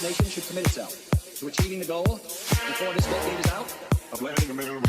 civilization should commit itself to achieving the goal before this decade is out of landing a minimum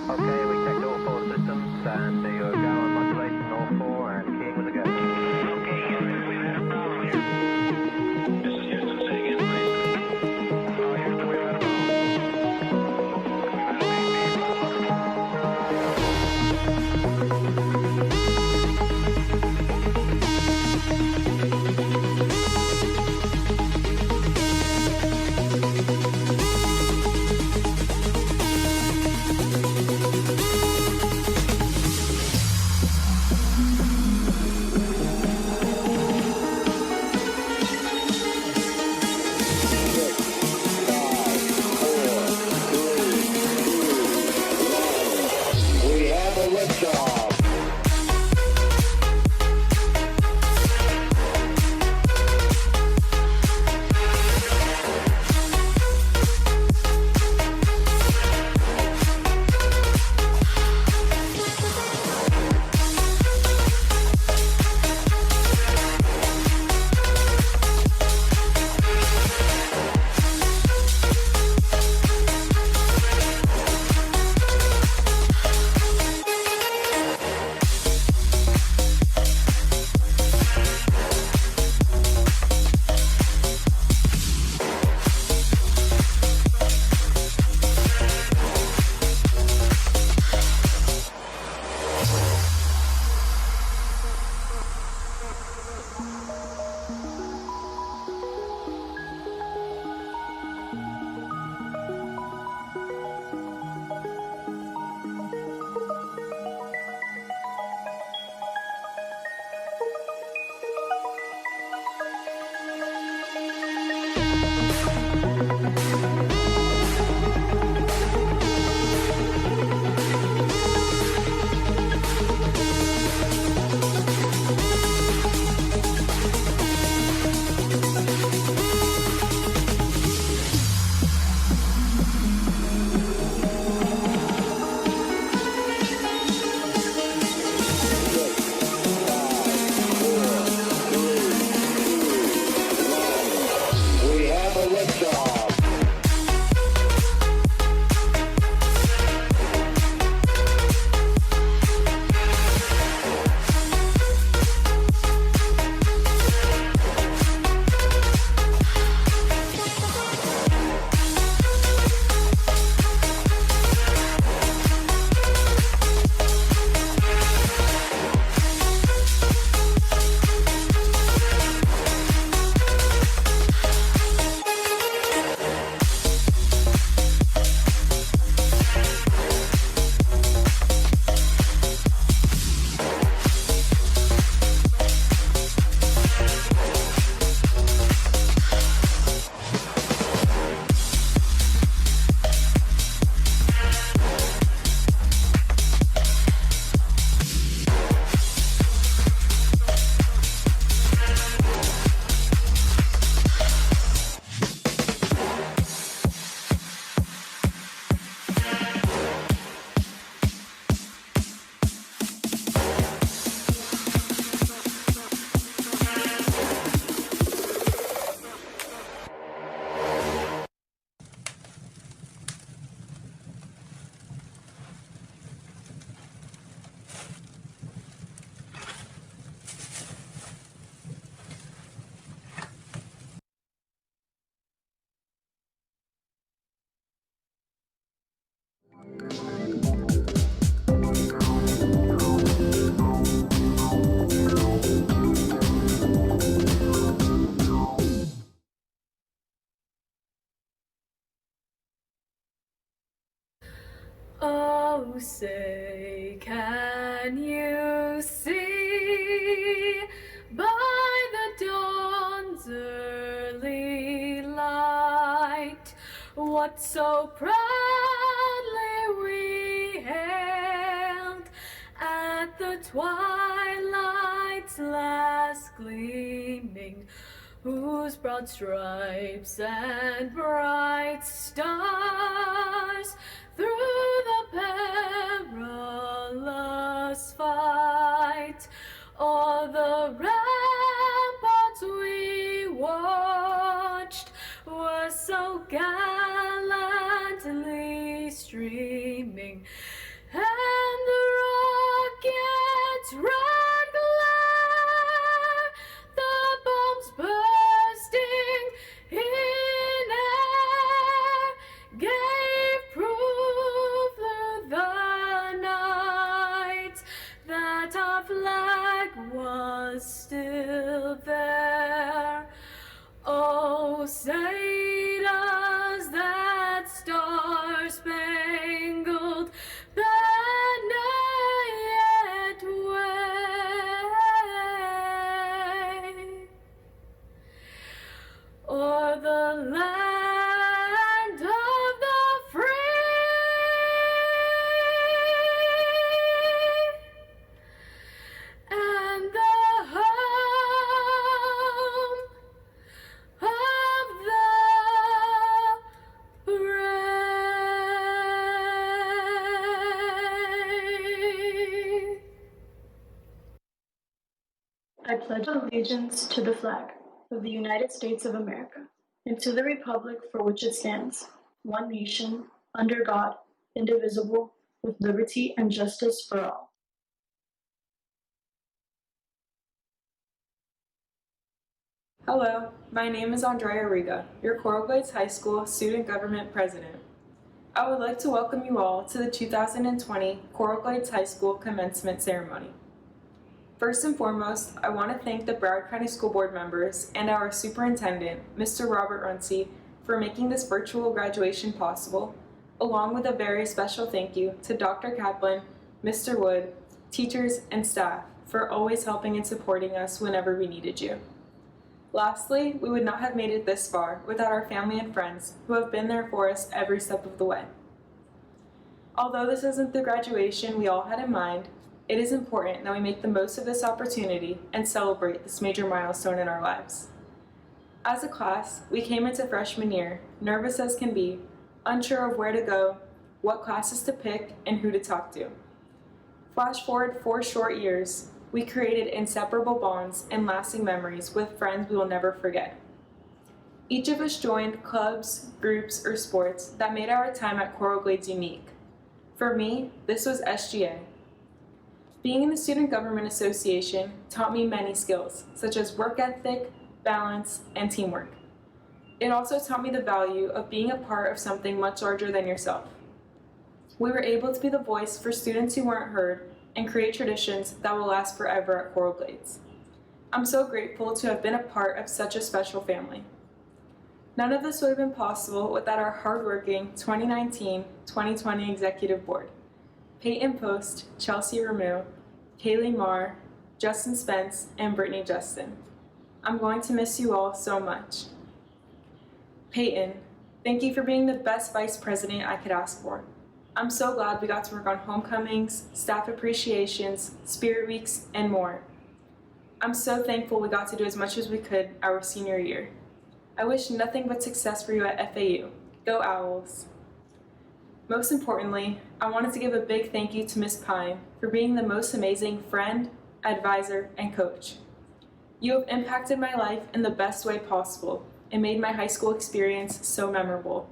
Okay, we checked all four systems, and you're go on modulation, all four, and keying with a go. Okay, Houston, we've had a problem here. This is Houston, say again, please. Oh, Houston, we've had a problem. Oh, say, can you see by the dawn's early light what so proudly we hailed at the twilight's last gleaming, whose broad stripes and bright stars through the perilous fight o'er the ramparts we watched were so gallantly streaming, and the rocket's red glare, the bombs bursting in air, gave proof through the night that our flag was still there. Oh, say does that star-spangled banner yet wave o'er the land of the free and the home of the brave. I pledge allegiance to the flag of the United States of America and to the republic for which it stands, one nation, under God, indivisible, with liberty and justice for all. Hello, my name is Andrea Riga, your Coral Glades High School Student Government President. I would like to welcome you all to the 2020 Coral Glades High School Commencement Ceremony. First and foremost, I want to thank the Broward County School Board members and our Superintendent, Mr. Robert Runcie, for making this virtual graduation possible, along with a very special thank you to Dr. Kaplan, Mr. Wood, teachers, and staff for always helping and supporting us whenever we needed you. Lastly, we would not have made it this far without our family and friends who have been there for us every step of the way. Although this isn't the graduation we all had in mind, it is important that we make the most of this opportunity and celebrate this major milestone in our lives. As a class, we came into freshman year nervous as can be, unsure of where to go, what classes to pick, and who to talk to. Flash forward 4 short years, we created inseparable bonds and lasting memories with friends we will never forget. Each of us joined clubs, groups, or sports that made our time at Coral Glades unique. For me, this was SGA. Being in the Student Government Association taught me many skills, such as work ethic, balance, and teamwork. It also taught me the value of being a part of something much larger than yourself. We were able to be the voice for students who weren't heard and create traditions that will last forever at Coral Glades. I'm so grateful to have been a part of such a special family. None of this would have been possible without our hardworking 2019-2020 Executive Board. Peyton Post, Chelsea Rameau, Kaylee Marr, Justin Spence, and Brittany Justin. I'm going to miss you all so much. Peyton, thank you for being the best vice president I could ask for. I'm so glad we got to work on homecomings, staff appreciations, spirit weeks, and more. I'm so thankful we got to do as much as we could our senior year. I wish nothing but success for you at FAU. Go Owls! Most importantly, I wanted to give a big thank you to Ms. Pine for being the most amazing friend, advisor, and coach. You have impacted my life in the best way possible and made my high school experience so memorable.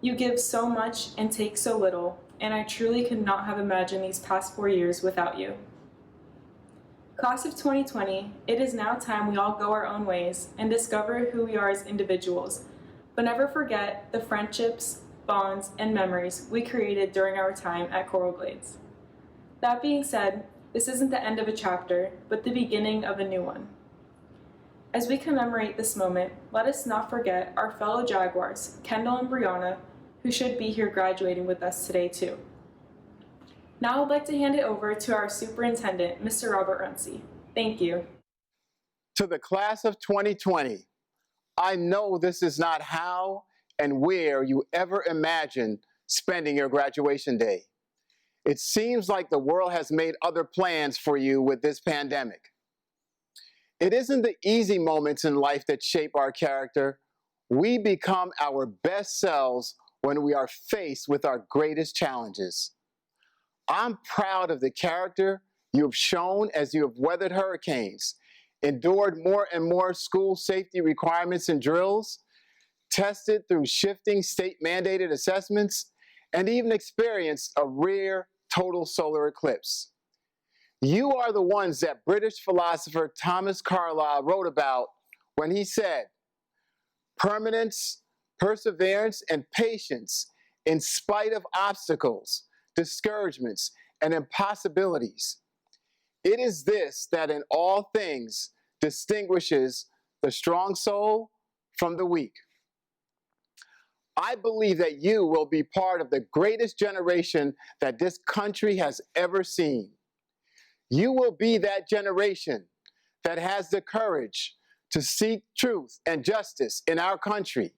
You give so much and take so little, and I truly could not have imagined these past 4 years without you. Class of 2020, it is now time we all go our own ways and discover who we are as individuals, but never forget the friendships, bonds, and memories we created during our time at Coral Glades. That being said, this isn't the end of a chapter, but the beginning of a new one. As we commemorate this moment, let us not forget our fellow Jaguars, Kendall and Brianna, who should be here graduating with us today too. Now I'd like to hand it over to our superintendent, Mr. Robert Runcie. Thank you. To the class of 2020, I know this is not how and where you ever imagined spending your graduation day. It seems like the world has made other plans for you with this pandemic. It isn't the easy moments in life that shape our character. We become our best selves when we are faced with our greatest challenges. I'm proud of the character you have shown as you have weathered hurricanes, endured more and more school safety requirements and drills, tested through shifting state-mandated assessments, and even experienced a rare total solar eclipse. You are the ones that British philosopher Thomas Carlyle wrote about when he said, "Permanence, perseverance, and patience in spite of obstacles, discouragements, and impossibilities. It is this that in all things distinguishes the strong soul from the weak." I believe that you will be part of the greatest generation that this country has ever seen. You will be that generation that has the courage to seek truth and justice in our country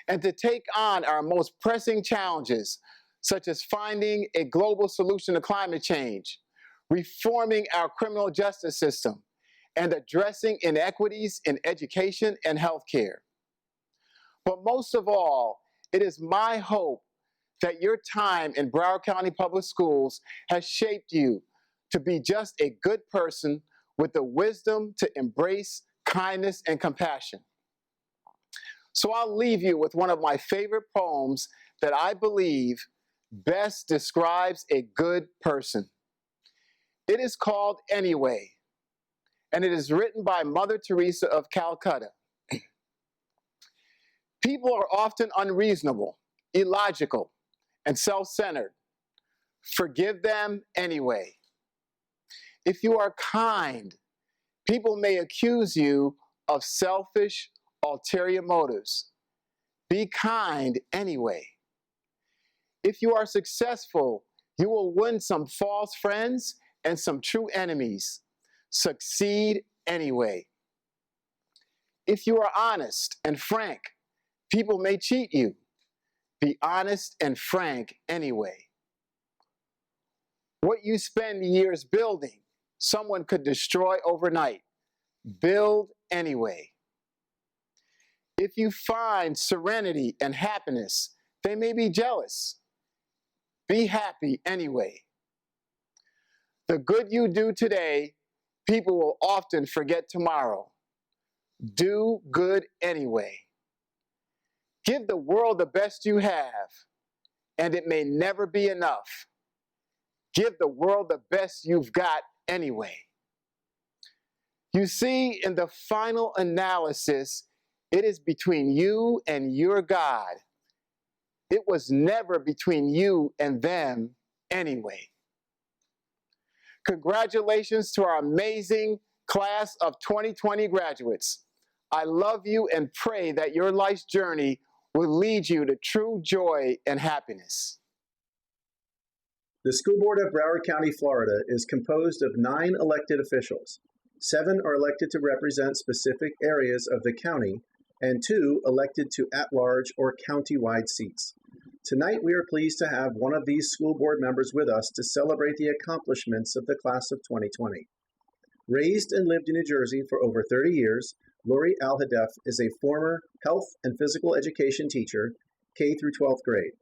and to take on our most pressing challenges, such as finding a global solution to climate change, reforming our criminal justice system, and addressing inequities in education and healthcare. But most of all, it is my hope that your time in Broward County Public Schools has shaped you to be just a good person with the wisdom to embrace kindness and compassion. So I'll leave you with one of my favorite poems that I believe best describes a good person. It is called Anyway, and it is written by Mother Teresa of Calcutta. People are often unreasonable, illogical, and self-centered. Forgive them anyway. If you are kind, people may accuse you of selfish, ulterior motives. Be kind anyway. If you are successful, you will win some false friends and some true enemies. Succeed anyway. If you are honest and frank, people may cheat you. Be honest and frank anyway. What you spend years building, someone could destroy overnight. Build anyway. If you find serenity and happiness, they may be jealous. Be happy anyway. The good you do today, people will often forget tomorrow. Do good anyway. Give the world the best you have, and it may never be enough. Give the world the best you've got anyway. You see, in the final analysis, it is between you and your God. It was never between you and them anyway. Congratulations to our amazing class of 2020 graduates. I love you and pray that your life's journey will lead you to true joy and happiness. The School Board of Broward County, Florida is composed of 9 elected officials. 7 are elected to represent specific areas of the county, and 2 elected to at-large or county-wide seats. Tonight, we are pleased to have one of these school board members with us to celebrate the accomplishments of the class of 2020. Raised and lived in New Jersey for over 30 years, Lori Alhadeff is a former health and physical education teacher, K through 12th grade.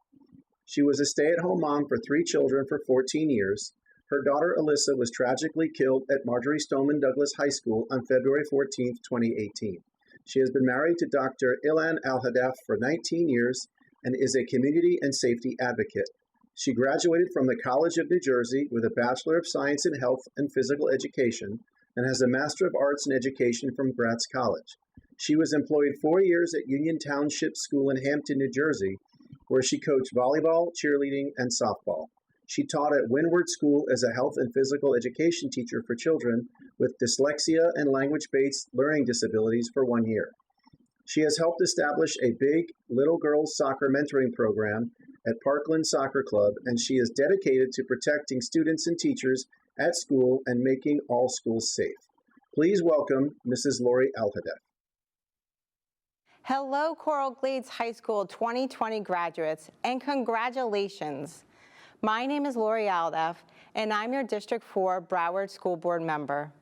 She was a stay-at-home mom for 3 children for 14 years. Her daughter Alyssa was tragically killed at Marjorie Stoneman Douglas High School on February 14, 2018. She has been married to Dr. Ilan Alhadeff for 19 years and is a community and safety advocate. She graduated from the College of New Jersey with a Bachelor of Science in Health and Physical Education and has a Master of Arts in Education from Gratz College. She was employed 4 years at Union Township School in Hampton, New Jersey, where she coached volleyball, cheerleading, and softball. She taught at Windward School as a health and physical education teacher for children with dyslexia and language-based learning disabilities for 1 year. She has helped establish a big little girls soccer mentoring program at Parkland Soccer Club, and she is dedicated to protecting students and teachers at school and making all schools safe. Please welcome Mrs. Lori Alhadeff. Hello, Coral Glades High School 2020 graduates, and congratulations. My name is Lori Aldeff, and I'm your District 4 Broward School Board member.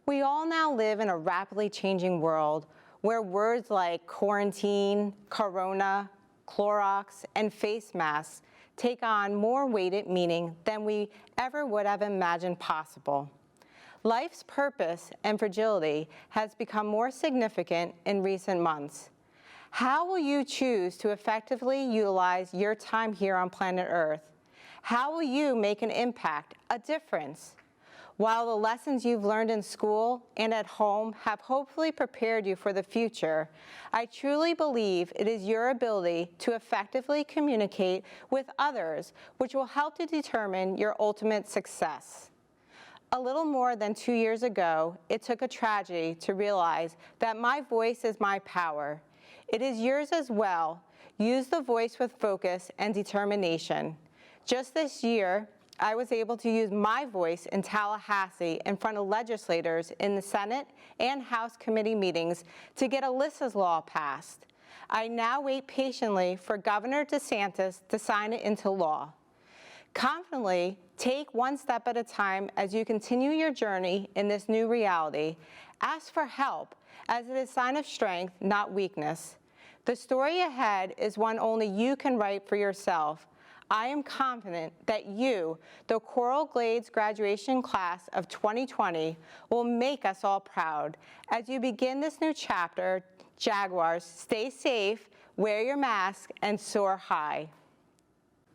We all now live in a rapidly changing world where words like quarantine, corona, Clorox, and face masks take on more weighted meaning than we ever would have imagined possible. Life's purpose and fragility has become more significant in recent months. How will you choose to effectively utilize your time here on planet Earth? How will you make an impact, a difference? While the lessons you've learned in school and at home have hopefully prepared you for the future, I truly believe it is your ability to effectively communicate with others which will help to determine your ultimate success. A little more than 2 years ago, it took a tragedy to realize that my voice is my power. It is yours as well. Use the voice with focus and determination. Just this year, I was able to use my voice in Tallahassee in front of legislators in the Senate and House committee meetings to get Alyssa's law passed. I now wait patiently for Governor DeSantis to sign it into law. Confidently, take one step at a time as you continue your journey in this new reality. Ask for help, as it is a sign of strength, not weakness. The story ahead is one only you can write for yourself. I am confident that you, the Coral Glades graduation class of 2020, will make us all proud. As you begin this new chapter, Jaguars, stay safe, wear your mask, and soar high.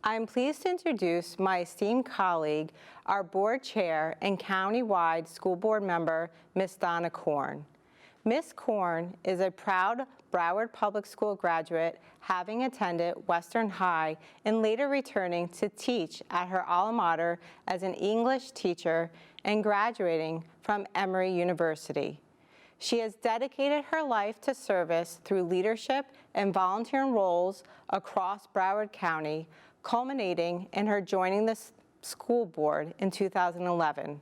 I'm pleased to introduce my esteemed colleague, our board chair and county-wide school board member, Ms. Donna Korn. Ms. Korn is a proud Broward Public School graduate, having attended Western High and later returning to teach at her alma mater as an English teacher and graduating from Emory University. She has dedicated her life to service through leadership and volunteering roles across Broward County, culminating in her joining the school board in 2011.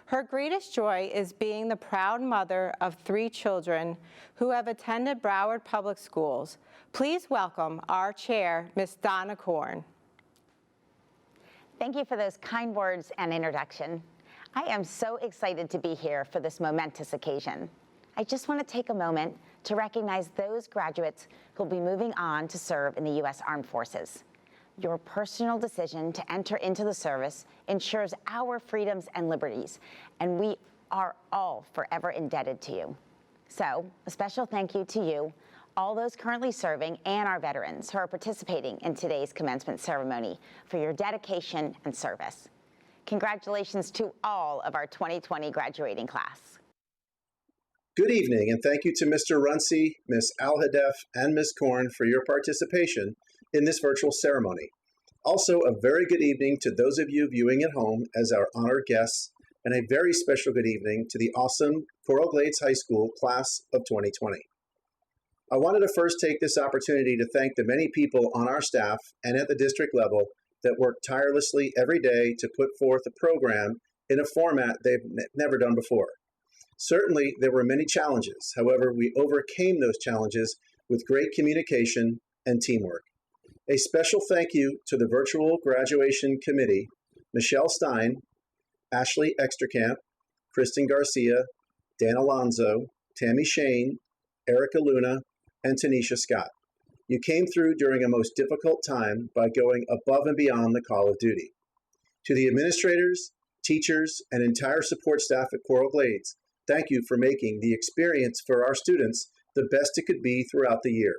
Her greatest joy is being the proud mother of 3 children who have attended Broward Public Schools. Please welcome our chair, Ms. Donna Korn. Thank you for those kind words and introduction. I am so excited to be here for this momentous occasion. I just want to take a moment to recognize those graduates who will be moving on to serve in the U.S. Armed Forces. Your personal decision to enter into the service ensures our freedoms and liberties, and we are all forever indebted to you. So, a special thank you to you, all those currently serving, and our veterans who are participating in today's commencement ceremony for your dedication and service. Congratulations to all of our 2020 graduating class. Good evening, and thank you to Mr. Runcie, Ms. Alhadeff, and Ms. Korn for your participation in this virtual ceremony. Also, a very good evening to those of you viewing at home as our honored guests, and a very special good evening to the awesome Coral Glades High School class of 2020. I wanted to first take this opportunity to thank the many people on our staff and at the district level that work tirelessly every day to put forth a program in a format they've never done before. Certainly, there were many challenges. However, we overcame those challenges with great communication and teamwork. A special thank you to the virtual graduation committee, Michelle Stein, Ashley Extrakamp, Kristen Garcia, Dan Alonzo, Tammy Shane, Erica Luna, and Tanisha Scott. You came through during a most difficult time by going above and beyond the call of duty. To the administrators, teachers, and entire support staff at Coral Glades, thank you for making the experience for our students the best it could be throughout the year.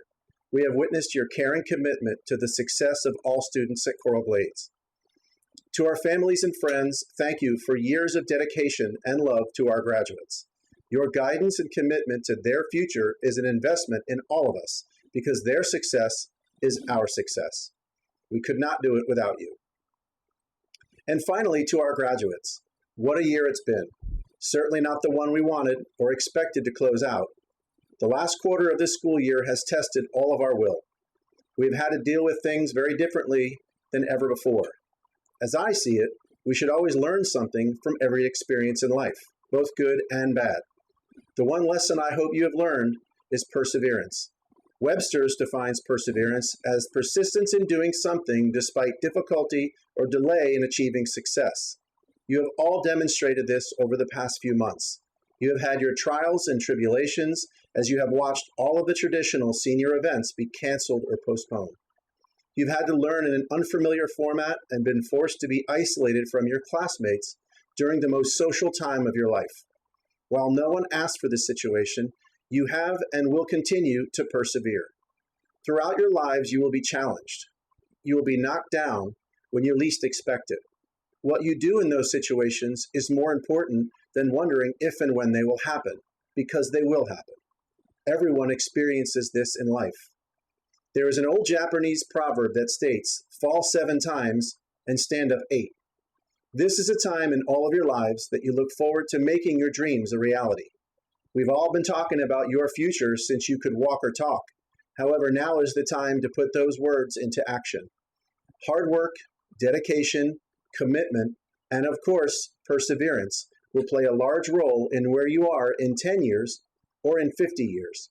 We have witnessed your caring commitment to the success of all students at Coral Glades. To our families and friends, thank you for years of dedication and love to our graduates. Your guidance and commitment to their future is an investment in all of us because their success is our success. We could not do it without you. And finally, to our graduates, what a year it's been. Certainly not the one we wanted or expected to close out. The last quarter of this school year has tested all of our will. We've had to deal with things very differently than ever before. As I see it, we should always learn something from every experience in life, both good and bad. The one lesson I hope you have learned is perseverance. Webster's defines perseverance as persistence in doing something despite difficulty or delay in achieving success. You have all demonstrated this over the past few months. You have had your trials and tribulations as you have watched all of the traditional senior events be canceled or postponed. You've had to learn in an unfamiliar format and been forced to be isolated from your classmates during the most social time of your life. While no one asked for this situation, you have and will continue to persevere. Throughout your lives, you will be challenged. You will be knocked down when you least expect it. What you do in those situations is more important than wondering if and when they will happen, because they will happen. Everyone experiences this in life. There is an old Japanese proverb that states, "Fall 7 times and stand up 8." This is a time in all of your lives that you look forward to making your dreams a reality. We've all been talking about your future since you could walk or talk. However, now is the time to put those words into action. Hard work, dedication, commitment, and of course, perseverance will play a large role in where you are in 10 years or in 50 years.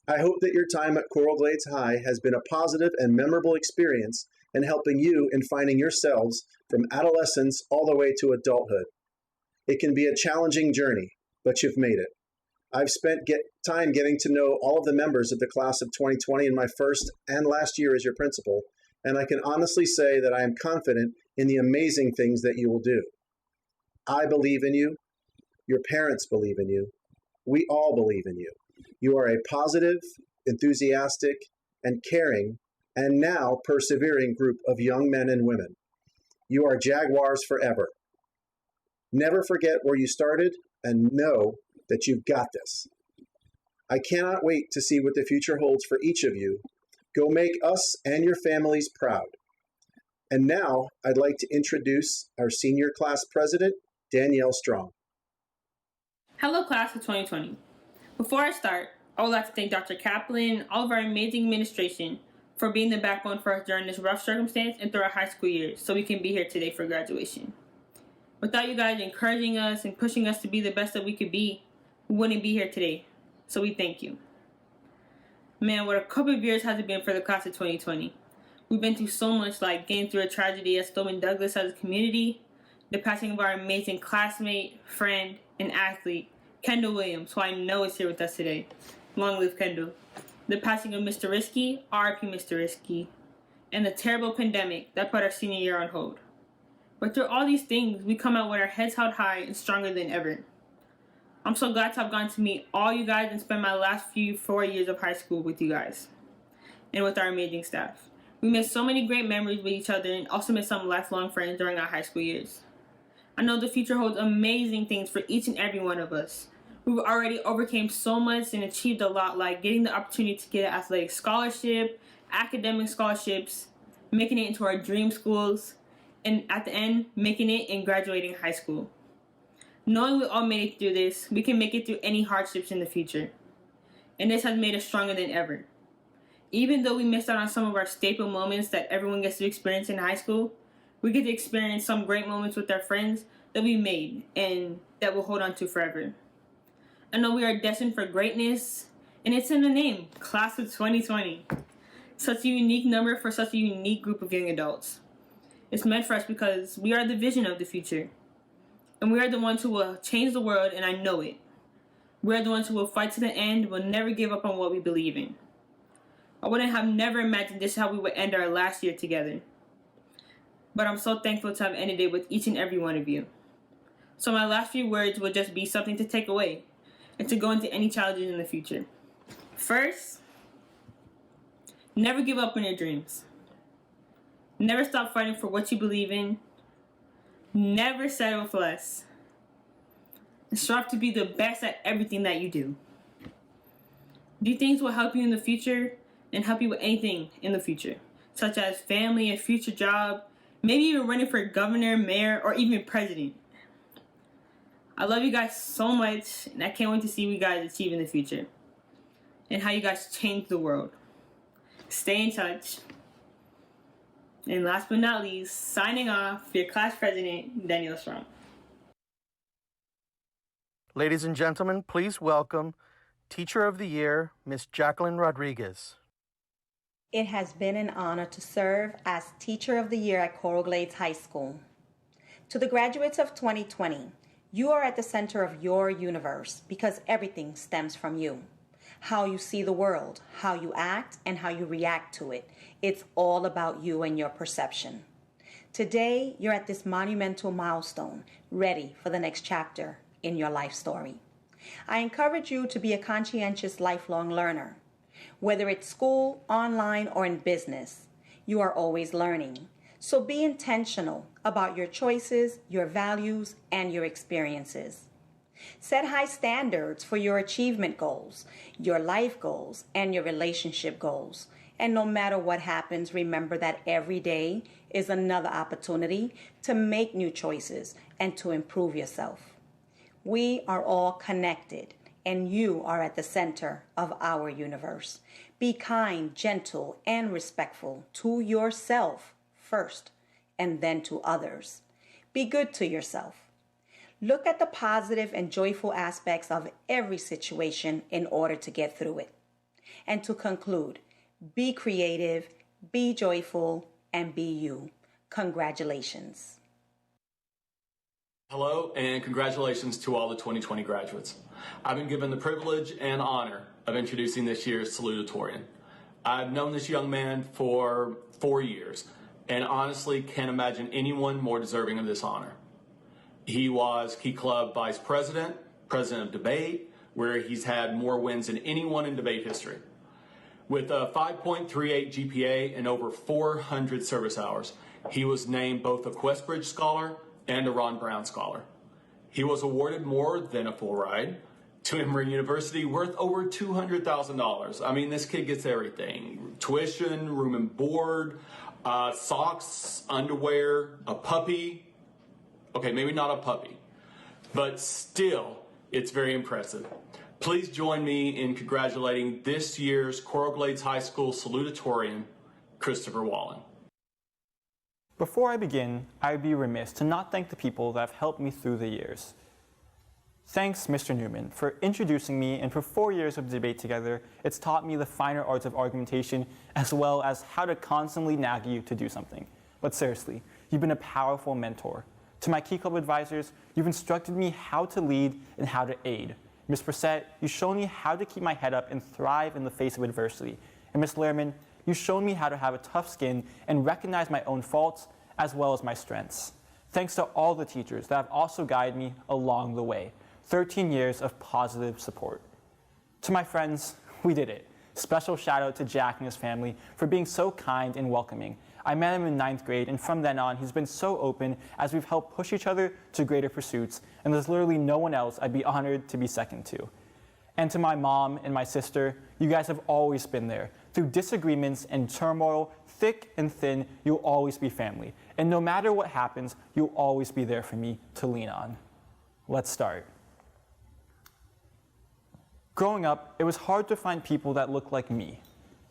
I hope that your time at Coral Glades High has been a positive and memorable experience in helping you in finding yourselves from adolescence all the way to adulthood. It can be a challenging journey, but you've made it. I've spent time getting to know all of the members of the class of 2020 in my first and last year as your principal, and I can honestly say that I am confident in the amazing things that you will do. I believe in you. Your parents believe in you. We all believe in you. You are a positive, enthusiastic, and caring, and now persevering group of young men and women. You are Jaguars forever. Never forget where you started and know that you've got this. I cannot wait to see what the future holds for each of you. Go make us and your families proud. And now I'd like to introduce our senior class president, Danielle Strong. Hello, class of 2020. Before I start, I would like to thank Dr. Kaplan and all of our amazing administration for being the backbone for us during this rough circumstance and through our high school years so we can be here today for graduation. Without you guys encouraging us and pushing us to be the best that we could be, we wouldn't be here today. So we thank you. Man, what a couple of years has it been for the class of 2020. We've been through so much, like getting through a tragedy at Stoneman Douglas as a community, the passing of our amazing classmate, friend, and athlete, Kendall Williams, who I know is here with us today. Long live Kendall. The passing of Mr. Risky, RIP Mr. Risky, and the terrible pandemic that put our senior year on hold. But through all these things, we come out with our heads held high and stronger than ever. I'm so glad to have gotten to meet all you guys and spend my last 4 years of high school with you guys and with our amazing staff. We made so many great memories with each other and also made some lifelong friends during our high school years. I know the future holds amazing things for each and every one of us. We've already overcame so much and achieved a lot, like getting the opportunity to get an athletic scholarship, academic scholarships, making it into our dream schools, and at the end, making it and graduating high school. Knowing we all made it through this, we can make it through any hardships in the future. And this has made us stronger than ever. Even though we missed out on some of our staple moments that everyone gets to experience in high school, we get to experience some great moments with our friends that we made and that we'll hold on to forever. I know we are destined for greatness, and it's in the name, Class of 2020. Such a unique number for such a unique group of young adults. It's meant for us because we are the vision of the future. And we are the ones who will change the world, and I know it. We are the ones who will fight to the end, will never give up on what we believe in. I wouldn't have never imagined this is how we would end our last year together. But I'm so thankful to have ended it with each and every one of you. So my last few words will just be something to take away and to go into any challenges in the future. First, never give up on your dreams. Never stop fighting for what you believe in. Never settle for less. And strive to be the best at everything that you do. These things will help you in the future and help you with anything in the future, such as family, a future job, maybe even running for governor, mayor, or even president. I love you guys so much, and I can't wait to see what you guys achieve in the future and how you guys change the world. Stay in touch. And last but not least, signing off, your class president, Danielle Strong. Ladies and gentlemen, please welcome Teacher of the Year, Miss Jacqueline Rodriguez. It has been an honor to serve as Teacher of the Year at Coral Glades High School. To the graduates of 2020, you are at the center of your universe because everything stems from you. How you see the world, how you act, and how you react to it. It's all about you and your perception. Today, you're at this monumental milestone, ready for the next chapter in your life story. I encourage you to be a conscientious lifelong learner. Whether it's school, online, or in business, you are always learning. So be intentional about your choices, your values, and your experiences. Set high standards for your achievement goals, your life goals, and your relationship goals. And no matter what happens, remember that every day is another opportunity to make new choices and to improve yourself. We are all connected, and you are at the center of our universe. Be kind, gentle, and respectful to yourself first, and then to others. Be good to yourself. Look at the positive and joyful aspects of every situation in order to get through it. And to conclude, be creative, be joyful, and be you. Congratulations. Hello, and congratulations to all the 2020 graduates. I've been given the privilege and honor of introducing this year's salutatorian. I've known this young man for 4 years, and honestly can't imagine anyone more deserving of this honor. He was Key Club Vice President, President of Debate, where he's had more wins than anyone in debate history. With a 5.38 GPA and over 400 service hours, he was named both a Questbridge Scholar and a Ron Brown Scholar. He was awarded more than a full ride to Emory University worth over $200,000. I mean, this kid gets everything. Tuition, room and board, socks, underwear, a puppy. Okay, maybe not a puppy, but still, it's very impressive. Please join me in congratulating this year's Coral Glades High School salutatorian, Christopher Wallen. Before I begin, I'd be remiss to not thank the people that have helped me through the years. Thanks, Mr. Newman, for introducing me, and for 4 years of debate together, it's taught me the finer arts of argumentation as well as how to constantly nag you to do something. But seriously, you've been a powerful mentor. To my Key Club advisors, you've instructed me how to lead and how to aid. Ms. Brissett, you've shown me how to keep my head up and thrive in the face of adversity. And Ms. Lehrman, you've shown me how to have a tough skin and recognize my own faults as well as my strengths. Thanks to all the teachers that have also guided me along the way. 13 years of positive support. To my friends, we did it. Special shout out to Jack and his family for being so kind and welcoming. I met him in 9th grade, and from then on, he's been so open as we've helped push each other to greater pursuits, and there's literally no one else I'd be honored to be second to. And to my mom and my sister, you guys have always been there. Through disagreements and turmoil, thick and thin, you'll always be family. And no matter what happens, you'll always be there for me to lean on. Let's start. Growing up, it was hard to find people that looked like me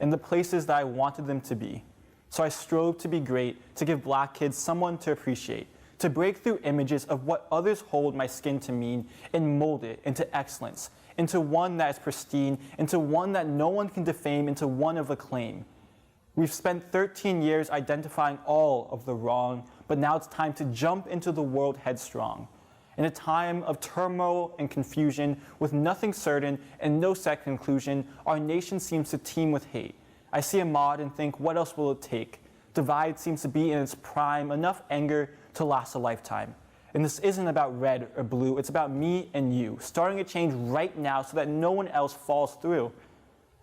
in the places that I wanted them to be. So I strove to be great, to give Black kids someone to appreciate, to break through images of what others hold my skin to mean and mold it into excellence, into one that is pristine, into one that no one can defame, into one of acclaim. We've spent 13 years identifying all of the wrong, but now it's time to jump into the world headstrong. In a time of turmoil and confusion, with nothing certain and no set conclusion, our nation seems to teem with hate. I see Ahmaud and think, what else will it take? Divide seems to be in its prime, enough anger to last a lifetime. And this isn't about red or blue, it's about me and you, starting a change right now so that no one else falls through.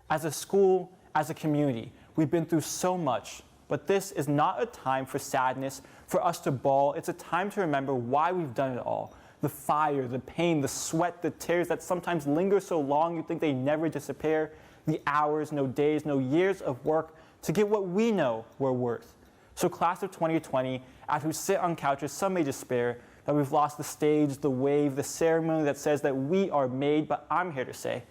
As a school, as a community, we've been through so much, but this is not a time for sadness, for us to bawl. It's a time to remember why we've done it all. The fire, the pain, the sweat, the tears that sometimes linger so long you think they never disappear. The hours, no days, no years of work to get what we know we're worth. So class of 2020, as we sit on couches, some may despair that we've lost the stage, the wave, the ceremony that says that we are made, but I'm here to say,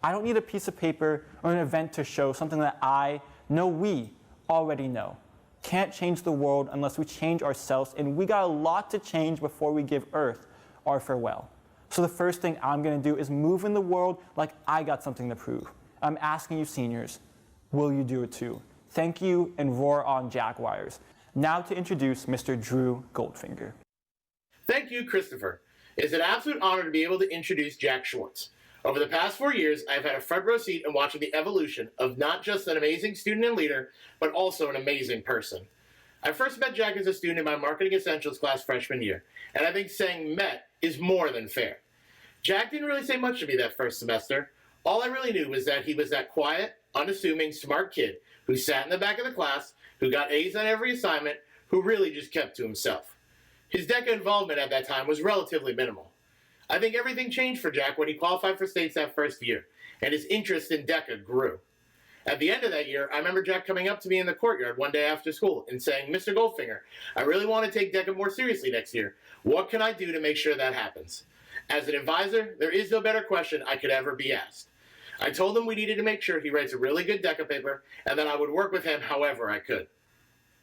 I don't need a piece of paper or an event to show something that we already know. Can't change the world unless we change ourselves, and we got a lot to change before we give Earth our farewell. So the first thing I'm gonna do is move in the world like I got something to prove. I'm asking you seniors, will you do it too? Thank you, and roar on Jaguars. Now to introduce Mr. Drew Goldfinger. Thank you, Christopher. It's an absolute honor to be able to introduce Jack Schwartz. Over the past 4 years, I've had a front row seat in watching the evolution of not just an amazing student and leader, but also an amazing person. I first met Jack as a student in my Marketing Essentials class freshman year, and I think saying met is more than fair. Jack didn't really say much to me that first semester. All I really knew was that he was that quiet, unassuming, smart kid who sat in the back of the class, who got A's on every assignment, who really just kept to himself. His DECA involvement at that time was relatively minimal. I think everything changed for Jack when he qualified for states that first year, and his interest in DECA grew. At the end of that year, I remember Jack coming up to me in the courtyard one day after school and saying, "Mr. Goldfinger, I really want to take DECA more seriously next year. What can I do to make sure that happens?" As an advisor, there is no better question I could ever be asked. I told him we needed to make sure he writes a really good DECA paper and that I would work with him however I could.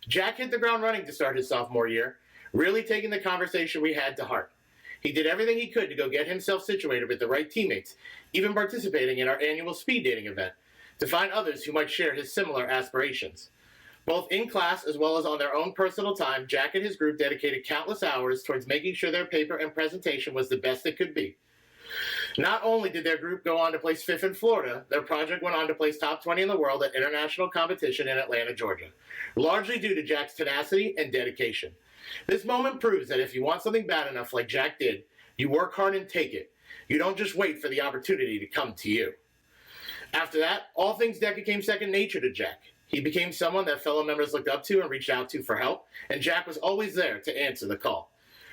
Jack hit the ground running to start his sophomore year, really taking the conversation we had to heart. He did everything he could to go get himself situated with the right teammates, even participating in our annual speed dating event, to find others who might share his similar aspirations. Both in class as well as on their own personal time, Jack and his group dedicated countless hours towards making sure their paper and presentation was the best it could be. Not only did their group go on to place 5th in Florida, their project went on to place top 20 in the world at international competition in Atlanta, Georgia, largely due to Jack's tenacity and dedication. This moment proves that if you want something bad enough like Jack did, you work hard and take it. You don't just wait for the opportunity to come to you. After that, all things DECA came second nature to Jack. He became someone that fellow members looked up to and reached out to for help, and Jack was always there to answer the call.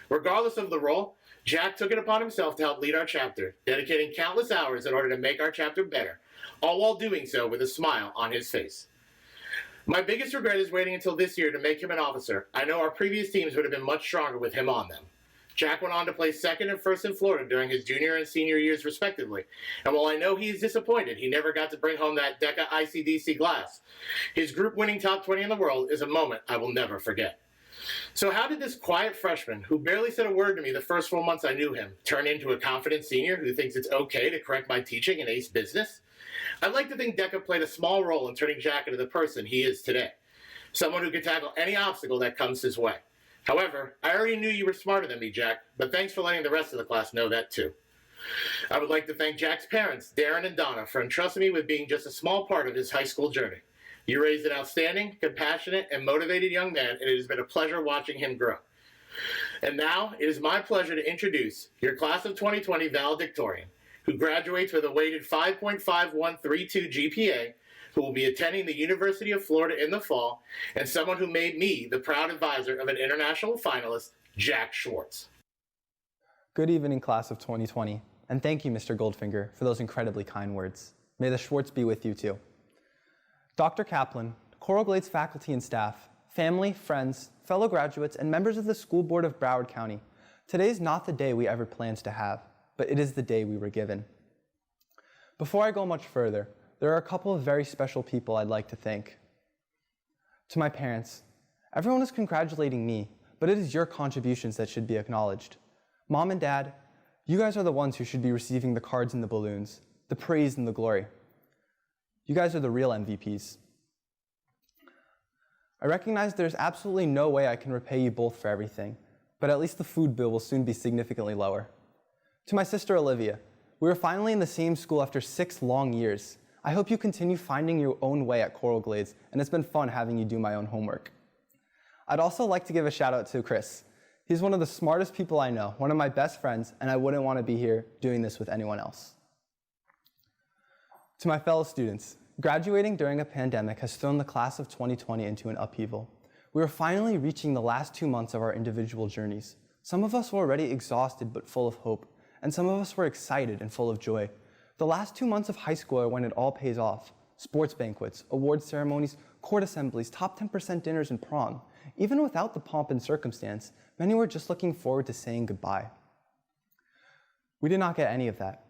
Regardless of the role, Jack took it upon himself to help lead our chapter, dedicating countless hours in order to make our chapter better, all while doing so with a smile on his face. My biggest regret is waiting until this year to make him an officer. I know our previous teams would have been much stronger with him on them. Jack went on to place 2nd and 1st in Florida during his junior and senior years respectively, and while I know he is disappointed he never got to bring home that DECA ICDC glass, his group winning top 20 in the world is a moment I will never forget. So how did this quiet freshman, who barely said a word to me the first 4 months I knew him, turn into a confident senior who thinks it's okay to correct my teaching and ace business? I'd like to think DECA played a small role in turning Jack into the person he is today, someone who can tackle any obstacle that comes his way. However, I already knew you were smarter than me, Jack, but thanks for letting the rest of the class know that too. I would like to thank Jack's parents, Darren and Donna, for entrusting me with being just a small part of his high school journey. You raised an outstanding, compassionate, and motivated young man, and it has been a pleasure watching him grow. And now, it is my pleasure to introduce your class of 2020 valedictorian, who graduates with a weighted 5.5132 GPA, who will be attending the University of Florida in the fall, and someone who made me the proud advisor of an international finalist, Jack Schwartz. Good evening, class of 2020, and thank you, Mr. Goldfinger, for those incredibly kind words. May the Schwartz be with you too. Dr. Kaplan, Coral Glades faculty and staff, family, friends, fellow graduates, and members of the School Board of Broward County, today is not the day we ever planned to have, but it is the day we were given. Before I go much further, there are a couple of very special people I'd like to thank. To my parents, everyone is congratulating me, but it is your contributions that should be acknowledged. Mom and Dad, you guys are the ones who should be receiving the cards and the balloons, the praise and the glory. You guys are the real MVPs. I recognize there's absolutely no way I can repay you both for everything, but at least the food bill will soon be significantly lower. To my sister Olivia, we are finally in the same school after 6 long years. I hope you continue finding your own way at Coral Glades, and it's been fun having you do my own homework. I'd also like to give a shout out to Chris. He's one of the smartest people I know, one of my best friends, and I wouldn't want to be here doing this with anyone else. To my fellow students, graduating during a pandemic has thrown the class of 2020 into an upheaval. We are finally reaching the last 2 months of our individual journeys. Some of us were already exhausted but full of hope, and some of us were excited and full of joy. The last 2 months of high school are when it all pays off. Sports banquets, award ceremonies, court assemblies, top 10% dinners, and prom. Even without the pomp and circumstance, many were just looking forward to saying goodbye. We did not get any of that.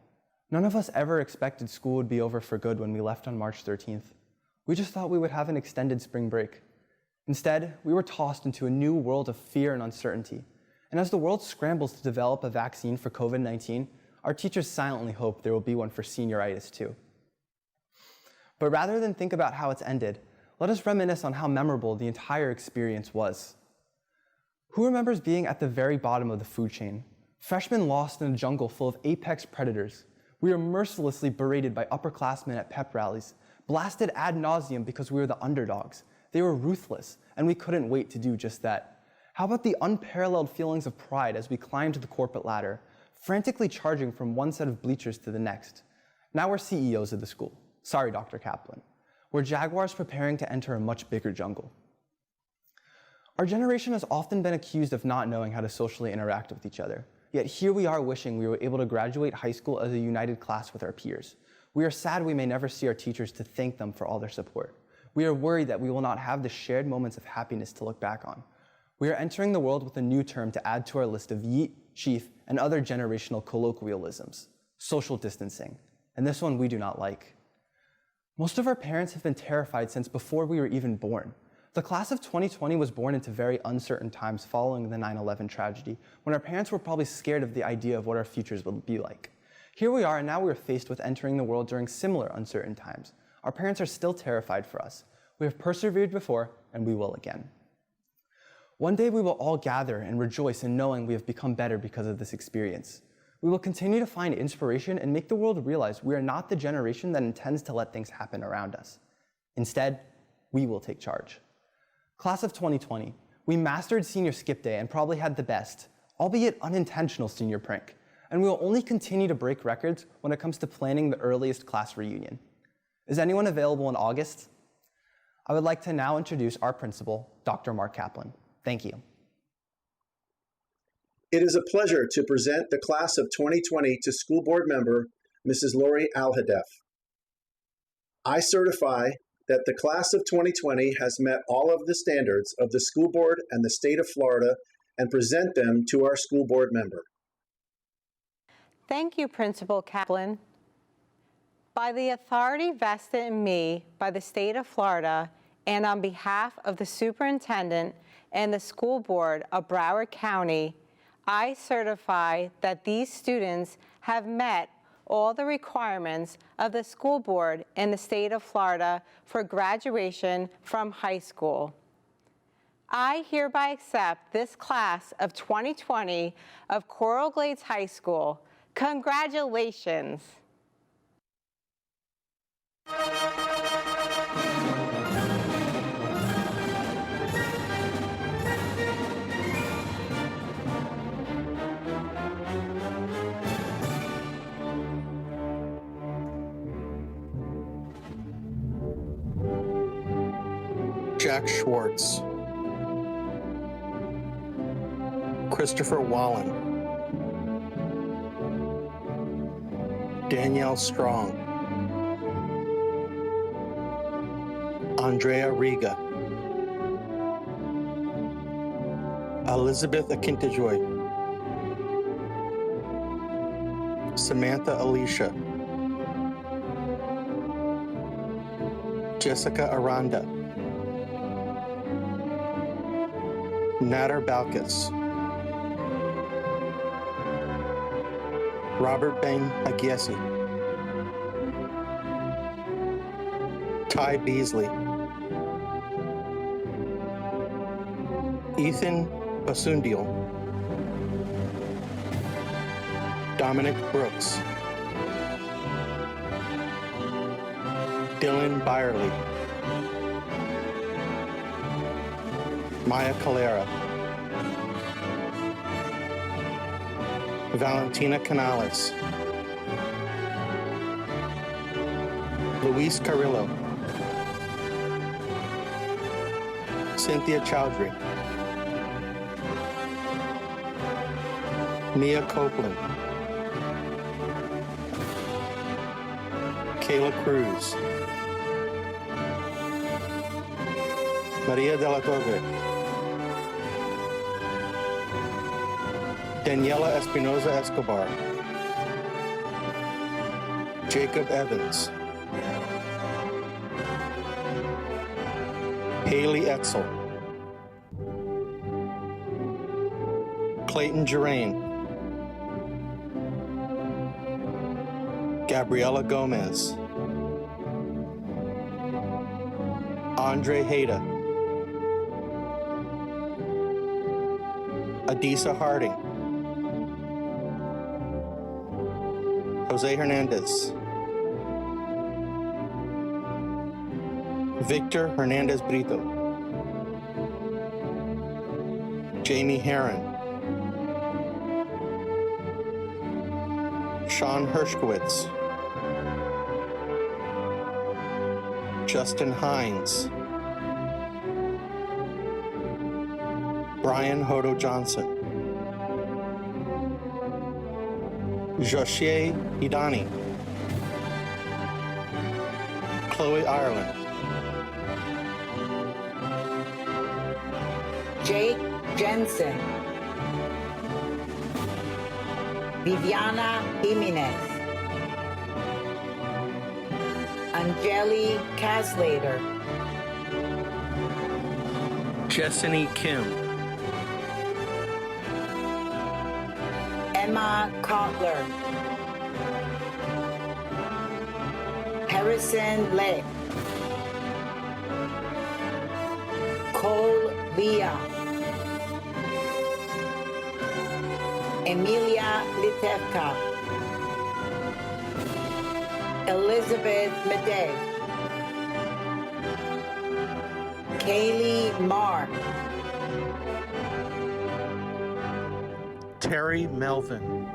None of us ever expected school would be over for good when we left on March 13th. We just thought we would have an extended spring break. Instead, we were tossed into a new world of fear and uncertainty. And as the world scrambles to develop a vaccine for COVID-19, our teachers silently hope there will be one for senioritis too. But rather than think about how it's ended, Let us reminisce on how memorable the entire experience was. Who remembers being at the very bottom of the food chain? Freshmen lost in a jungle full of apex predators. We were mercilessly berated by upperclassmen at pep rallies, blasted ad nauseum because we were the underdogs. They were ruthless, and we couldn't wait to do just that. How about the unparalleled feelings of pride as we climbed the corporate ladder, frantically charging from one set of bleachers to the next? Now we're CEOs of the school. Sorry, Dr. Kaplan. We're jaguars preparing to enter a much bigger jungle. Our generation has often been accused of not knowing how to socially interact with each other. Yet here we are wishing we were able to graduate high school as a united class with our peers. We are sad we may never see our teachers to thank them for all their support. We are worried that we will not have the shared moments of happiness to look back on. We are entering the world with a new term to add to our list of yeet, chief, and other generational colloquialisms: social distancing. And this one we do not like. Most of our parents have been terrified since before we were even born. The class of 2020 was born into very uncertain times following the 9/11 tragedy, when our parents were probably scared of the idea of what our futures would be like. Here we are, and now we are faced with entering the world during similar uncertain times. Our parents are still terrified for us. We have persevered before, and we will again. One day we will all gather and rejoice in knowing we have become better because of this experience. We will continue to find inspiration and make the world realize we are not the generation that intends to let things happen around us. Instead, we will take charge. Class of 2020, we mastered senior skip day and probably had the best, albeit unintentional senior prank, and we will only continue to break records when it comes to planning the earliest class reunion. Is anyone available in August? I would like to now introduce our principal, Dr. Mark Kaplan. Thank you. It is a pleasure to present the class of 2020 to school board member, Mrs. Lori Alhadeff. I certify that the class of 2020 has met all of the standards of the school board and the state of Florida and present them to our school board member. Thank you, Principal Kaplan. By the authority vested in me by the state of Florida and on behalf of the superintendent and the school board of Broward County, I certify that these students have met all the requirements of the school board in the state of Florida for graduation from high school. I hereby accept this class of 2020 of Coral Glades High School. Congratulations. Jack Schwartz, Christopher Wallen, Danielle Strong, Andrea Riga, Elizabeth Akintajoy, Samantha Alicia, Jessica Aranda, Nader Balkis, Robert Ben Agiesi, Ty Beasley, Ethan Basundial, Dominic Brooks, Dylan Byerly, Maya Calera, Valentina Canales, Luis Carrillo, Cynthia Chowdhury, Mia Copeland, Kayla Cruz, Maria de la Torre, Daniela Espinoza Escobar, Jacob Evans, Haley Etzel, Clayton Gerain, Gabriela Gomez, Andre Hayda, Adisa Harding, Jose Hernandez, Victor Hernandez Brito, Jamie Herron, Sean Hershkowitz, Justin Hines, Brian Hodo Johnson, Joshie Idani, Chloe Ireland, Jake Jensen, Viviana Jimenez, Angeli Caslater, Jessany Kim, Emma Kotler, Harrison Lake, Cole Leah, Emilia Litevka, Elizabeth Medeg, Kaylee Marr, Terry Melvin,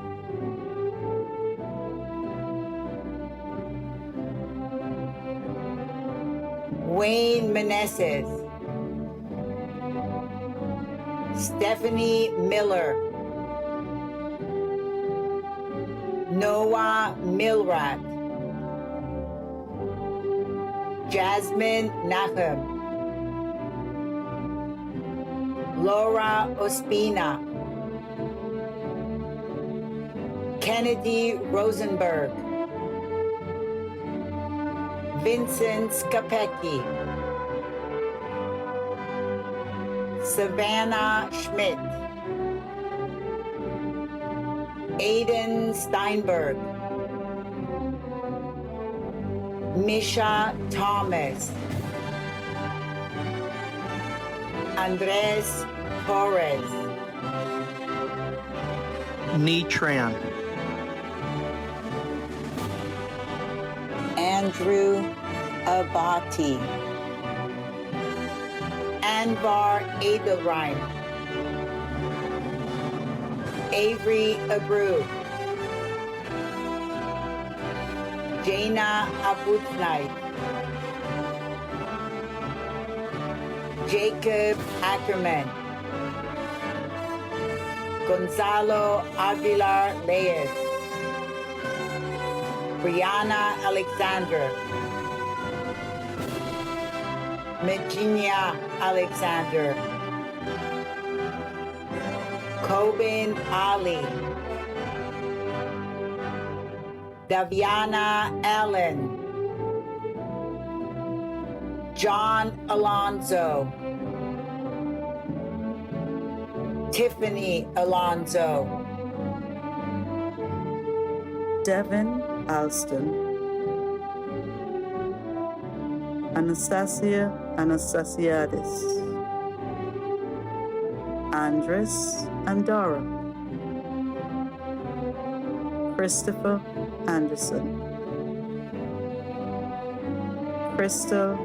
Wayne Meneses, Stephanie Miller, Noah Milrat, Jasmine Nachum, Laura Ospina, Kennedy Rosenberg, Vincent Skapecki, Savannah Schmidt, Aiden Steinberg, Misha Thomas, Andres Torres, Nee Tran, Andrew Abati, Anvar Edelrein, Avery Abreu, Jaina Abutnight, Jacob Ackerman, Gonzalo Aguilar Reyes, Brianna Alexander, Virginia Alexander, Coben Ali, Daviana Allen, John Alonzo, Tiffany Alonzo, Devin Alston, Anastasia Anastasiadis, Andres Andara, Christopher Anderson, Crystal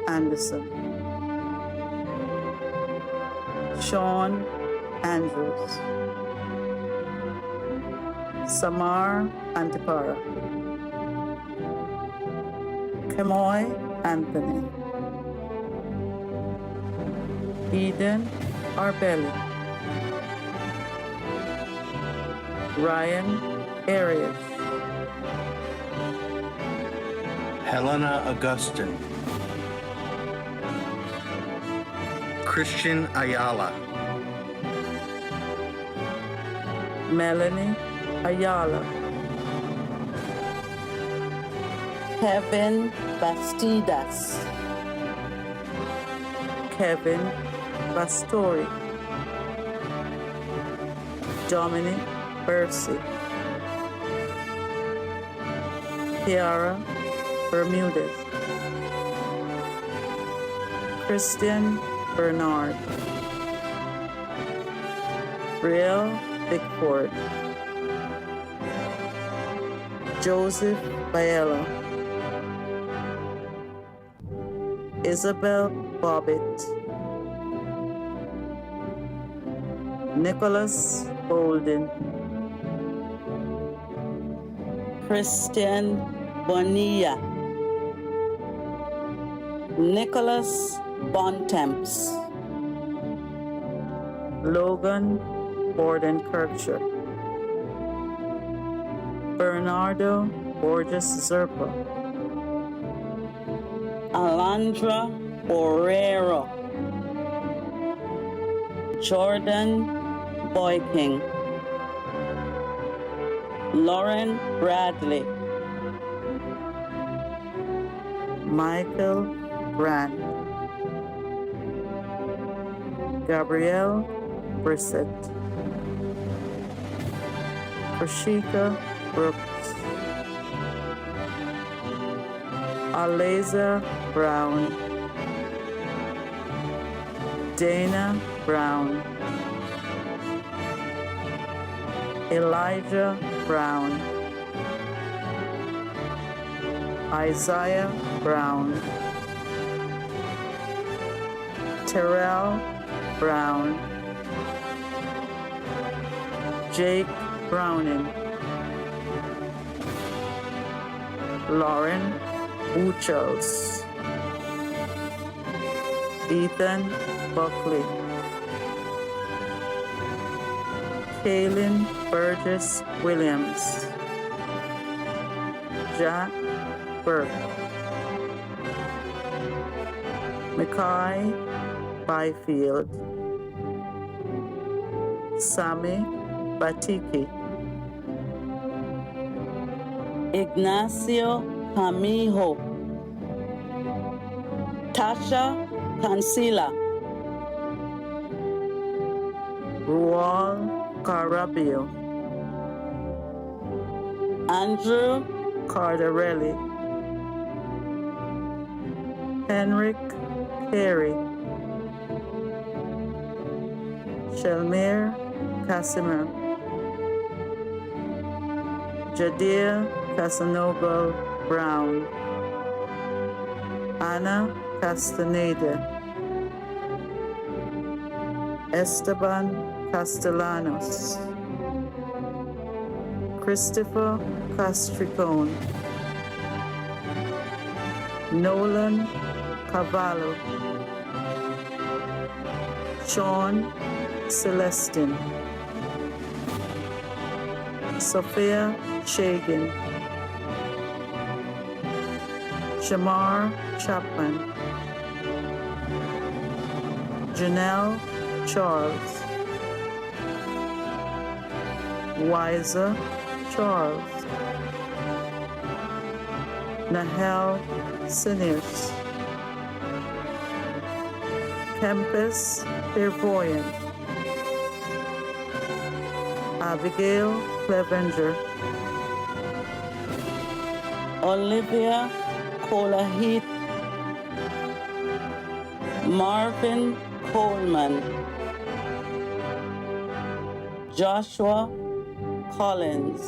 Anderson, Sean Andrews, Samar Antipara, Kamoy Anthony, Eden Arbelli, Ryan Arias, Helena Augustin, Christian Ayala, Melanie Ayala, Kevin Bastidas, Kevin Bastori, Dominic Bercy, Kiara Bermudez, Christian Bernard, Brielle Bickford, Joseph Biella, Isabel Bobbitt, Nicholas Bolden, Christian Bonilla, Nicholas Bontemps, Logan Borden Kirkshire, Bernardo Borges Zerpa, Alondra Borrero, Jordan Boyking, Lauren Bradley, Michael Grant, Gabrielle Brissett, Rashika Brooks, Aliza Brown, Dana Brown, Elijah Brown, Isaiah Brown, Terrell Brown, Jake Browning, Lauren Buchels, Ethan Buckley, Kaylin Burgess Williams, Jack Burke, Mikhail Byfield, Sami Batiki, Ignacio Camijo, Tasha Cancila, Rual Carabio, Andrew Cardarelli, Henrik Carey, Shelmir Casimir, Jadir Casanova Brown, Anna Castaneda, Esteban Castellanos, Christopher Castricone, Nolan Cavallo, Sean Celestin, Sophia Shagan, Shamar Chapman, Janelle Charles, Wiser Charles, Nahel Sinews, Kempis Clairvoyant, Abigail Clevenger, Olivia Colahit, Marvin Coleman, Joshua Collins,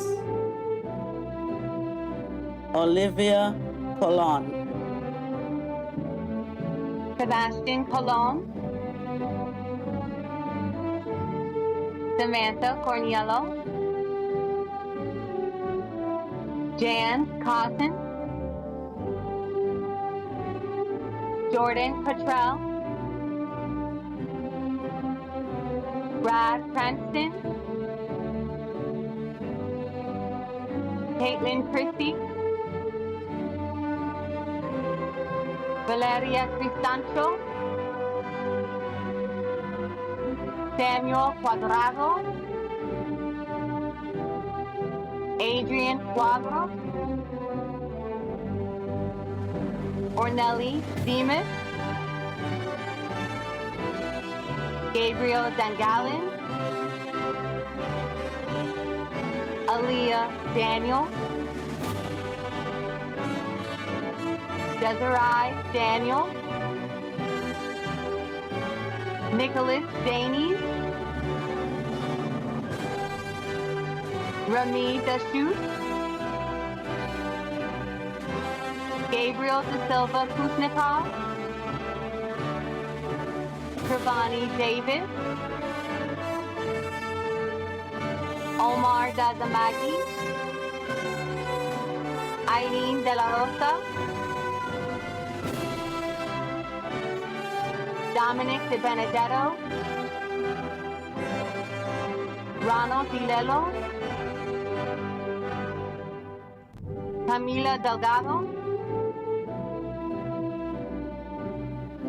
Olivia Colon, Sebastian Colon, Samantha Corniello, Jan Cossin, Jordan Cottrell, Brad Cranston, Caitlin Christie, Valeria Cristancho, Samuel Cuadrado, Adrian Cuadro, Ornelli Demas, Gabriel Dangalin, Aaliyah Daniel, Desiree Daniel, Nicholas Danes, Rami Deschutes, Gabriel De Silva Kuznikov, Pravani Davis, Omar Dazamagi, Irene De La Rosa, Dominic De Benedetto, Ronald Dilelo, Camila Delgado,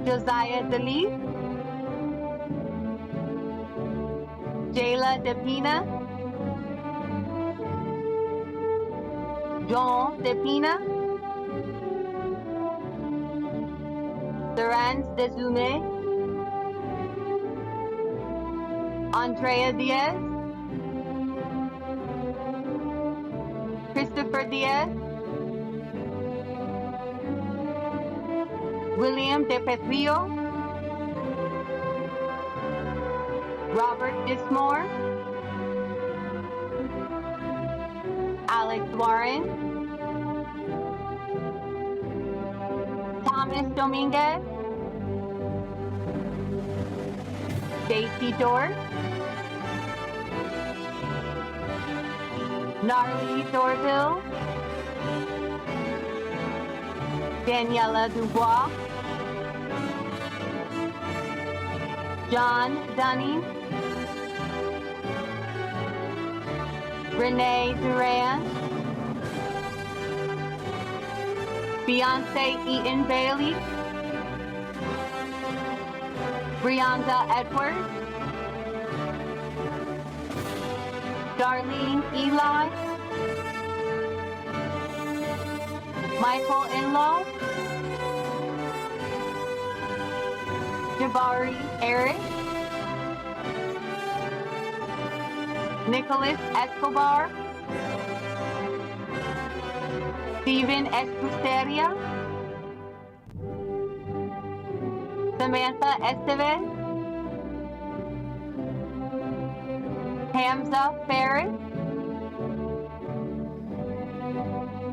Josiah DeLeaf, Jayla DePina, Joel DePina, Lorenz Dezume, Andrea Diaz, Christopher Diaz, William De Petrio, Robert Dismore, Alex Warren, Thomas Dominguez, Stacy Dort, Narlee Dorville, Daniela Dubois, John Dunning, Renee Duran, Beyonce Eaton Bailey, Brianda Edwards, Darlene Eli, Michael Inlow, Jabari Eric, Nicholas Escobar, Steven Escusteria, Samantha Estevez, Hamza Ferris,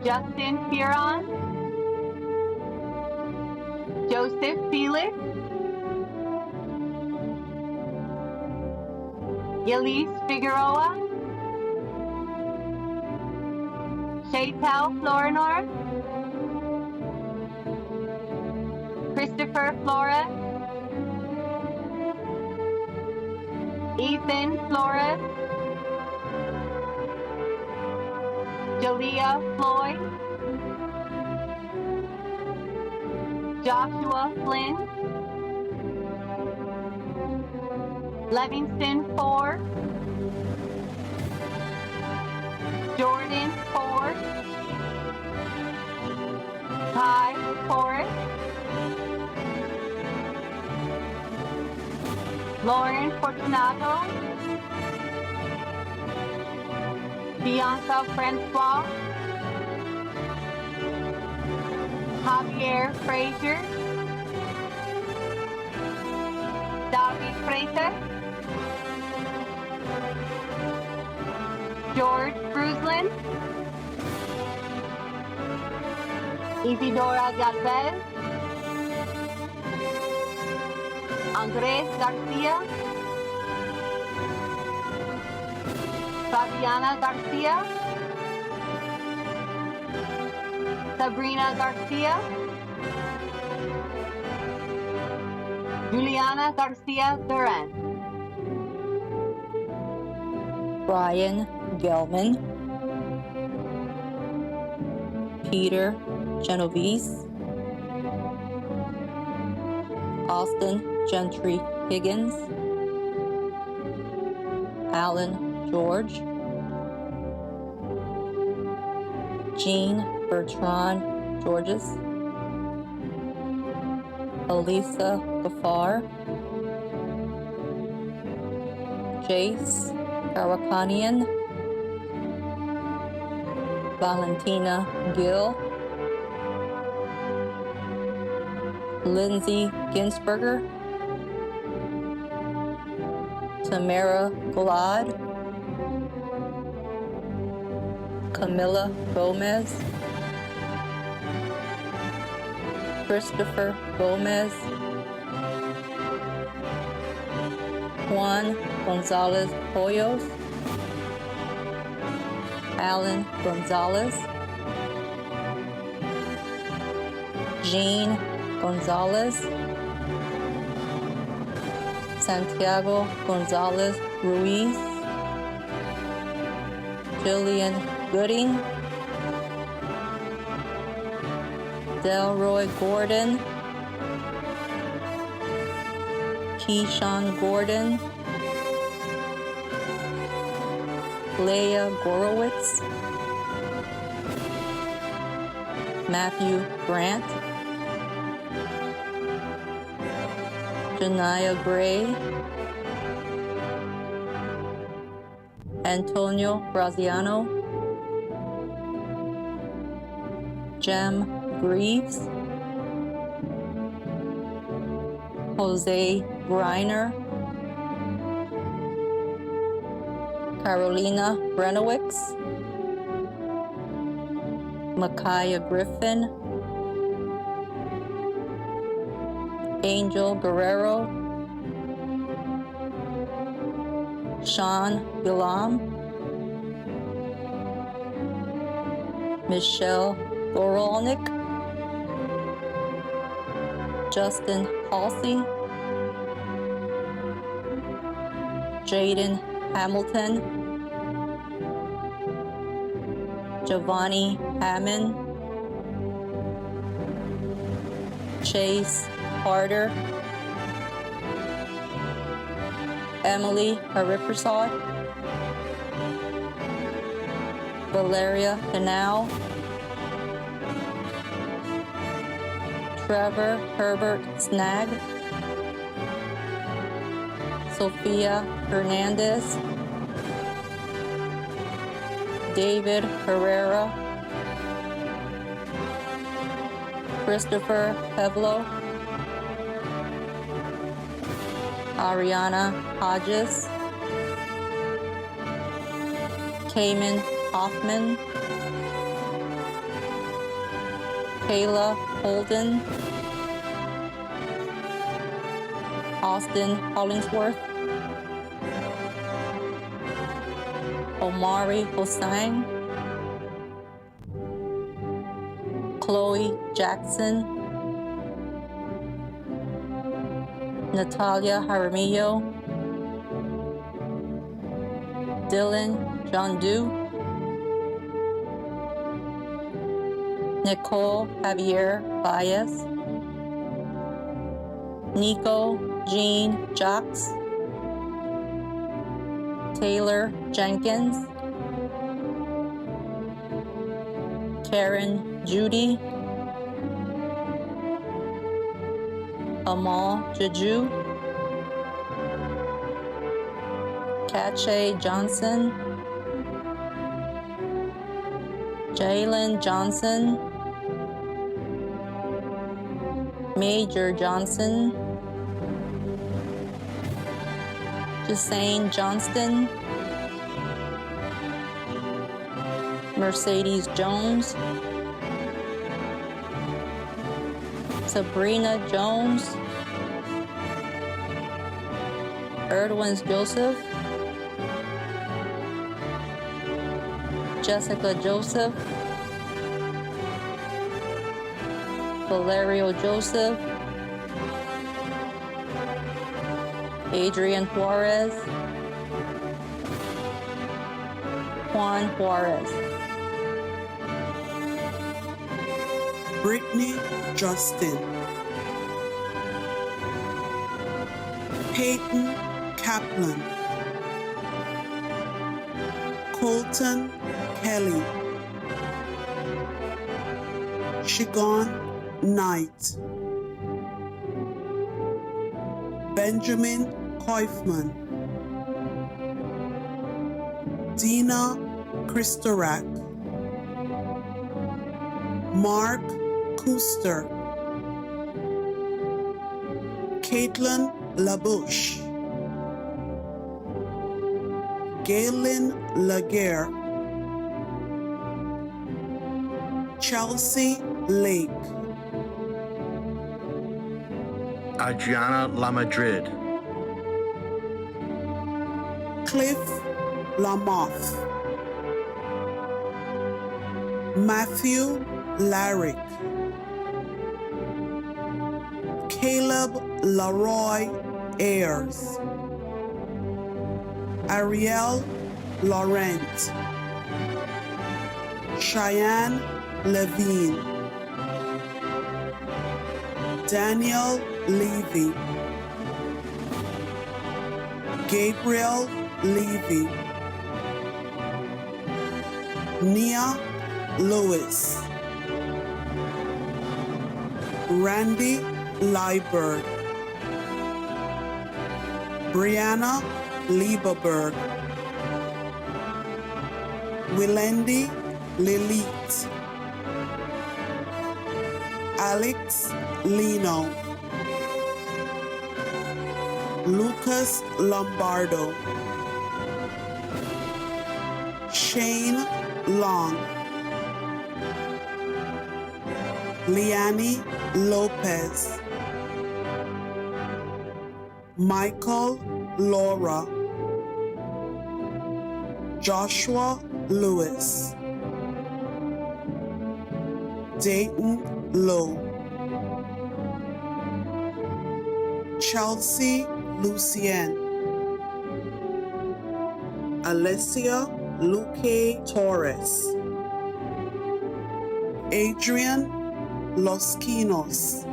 Justin Piron, Joseph Felix, Yelise Figueroa, Shaytel Florinor, Christopher Flores, Ethan Flores, Jalea Floyd, Joshua Flynn, Livingston Ford, Jordan Ford, Ty Forrest, Lauren Fortunato, Bianca Francois, Javier Frazier, David Freitas, George Bruslin, Isidora Galvez, Andres Garcia, Fabiana Garcia, Sabrina Garcia, Juliana Garcia Duran, Brian Gelman, Peter Genovese, Austin Gentry Higgins, Alan George, Jean Bertrand Georges, Elisa Gafar, Jace Karakanian, Valentina Gill, Lindsay Ginsberger, Tamara Glad, Camila Gomez, Christopher Gomez, Juan Gonzalez Hoyos, Alan Gonzalez, Jean Gonzalez, Santiago Gonzalez Ruiz, Jillian Gooding, Delroy Gordon, Keyshawn Gordon, Leah Gorowitz, Matthew Grant, Janiyah Gray, Antonio Graziano, Jem Greaves, Jose Greiner, Carolina Brenowicz, Micaiah Griffin, Angel Guerrero, Sean Gulam, Michelle Gorolnik, Justin Halsey, Jaden Hamilton, Giovanni Hammond, Chase Carter, Emily Hariprasad, Valeria Canal, Trevor Herbert Snag, Sophia Hernandez, David Herrera, Christopher Pevlo, Ariana Hodges, Cayman Hoffman, Kayla Holden, Austin Hollingsworth, Omari Hossain, Chloe Jackson, Natalia Jaramillo, Dylan Jondu, Nicole Javier Baez, Nico Jean Jacques, Taylor Jenkins, Karen Judy, Amal Jaju, Kache Johnson, Jalen Johnson, Major Johnson, Jasane Johnston, Mercedes Jones, Sabrina Jones, Erdwins Joseph, Jessica Joseph, Valerio Joseph, Adrian Juarez, Juan Juarez, Brittany Justin, Peyton Kaplan, Colton Kelly, Shigon Knight, Benjamin Koifman, Dina Christorak, Mark Kuster, Caitlin LaBouche, Galen Laguerre, Chelsea Lake, Adriana Lamadrid, Cliff Lamoth, Matthew Larrick, Caleb Leroy Ayers, Ariel Laurent, Cheyenne Levine, Daniel Levy, Gabriel Levy, Nia Lewis, Randy Liebert, Brianna Lieberberg, Wilendi Lilith, Alex Lino, Lucas Lombardo, Shane Long, Liani Lopez, Michael Laura, Joshua Lewis, Dayton Lowe, Chelsea Lucien, Alessia Luque Torres, Adrian Loskinos,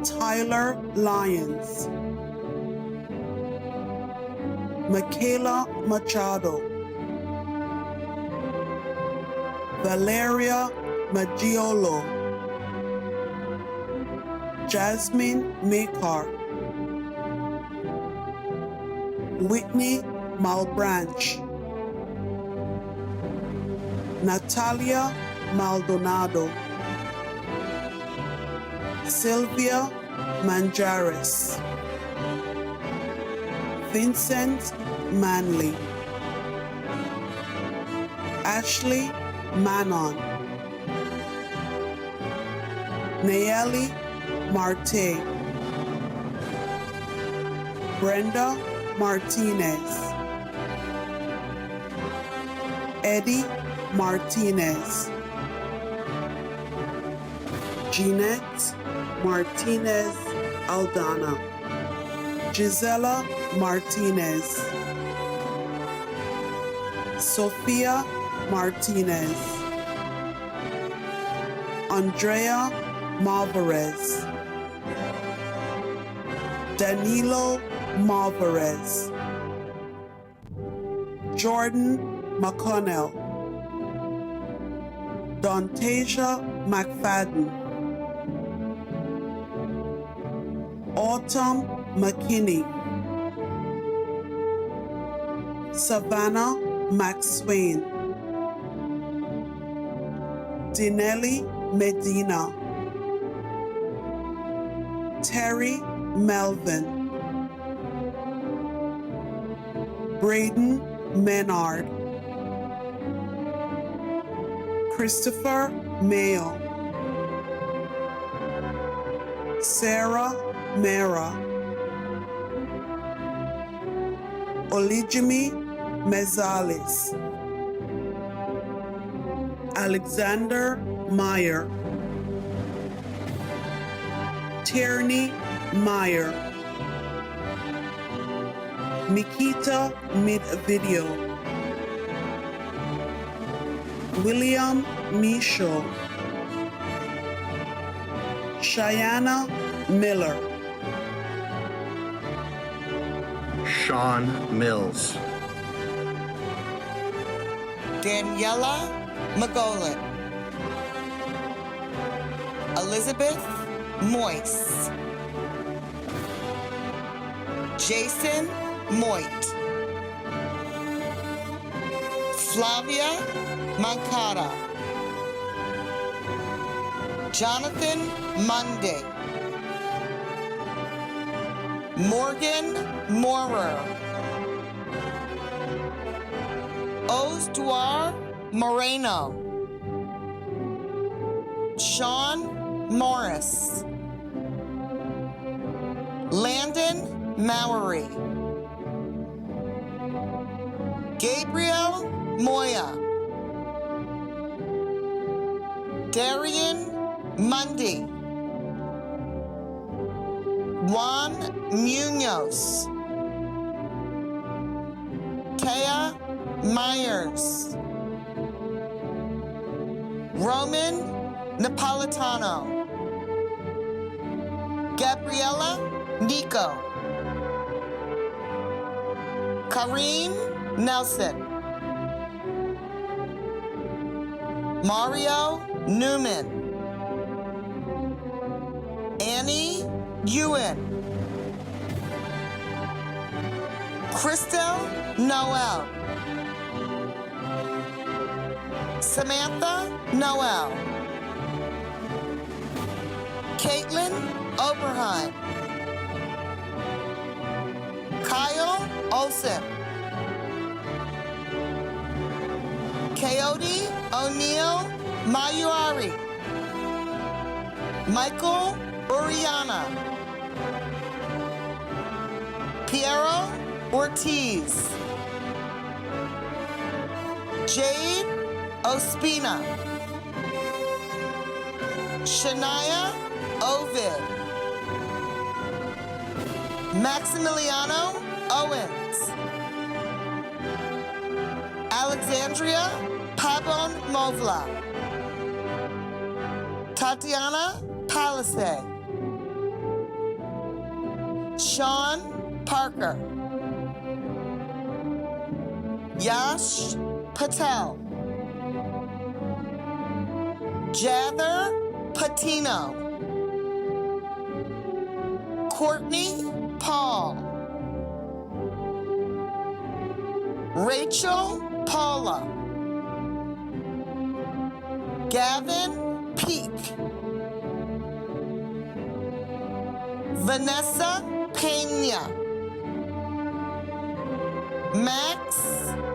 Tyler Lyons, Michaela Machado, Valeria Maggiolo, Jasmine Makar, Whitney Malbranch, Natalia Maldonado, Sylvia Manjares, Vincent Manley, Ashley Manon, Nayeli Marte, Brenda Martinez, Eddie Martinez, Jeanette Martinez Aldana, Gisela Martinez, Sofia Martinez, Andrea Malvarez, Danilo Malvarez, Jordan McConnell, Dontasia McFadden, Autumn McKinney, Savannah McSwain, Dinelli Medina, Terry Melvin, Braden Menard, Christopher Mayo, Sarah Mera, Olijimi Mezalis, Alexander Meyer, Tierney Meyer, Mikita Mid-Video, William Michaud, Cheyenne Miller, Sean Mills, Daniela McGolan, Elizabeth Moyce, Jason Moit, Flavia Mancada, Jonathan Monday, Morgan Moorer, Osduar Moreno, Sean Morris, Landon Mowery, Gabriel Moya, Darian Mundy, Juan Munoz, Taya Myers, Roman Napolitano, Gabriella Nico, Kareem Nelson, Mario Newman, Annie Ewan, Crystal Noel, Samantha Noel, Caitlin Oberheim, Kyle Olson, Coyote O'Neill Mayuari, Michael Uriana, Piero Ortiz, Jade Ospina, Shania Ovid, Maximiliano Owens, Alexandria Pabon Movla, Tatiana Palisade, Sean Parker, Yash Patel, Jather Patino, Courtney Paul, Rachel Paula, Gavin Peak, Vanessa Pena, Max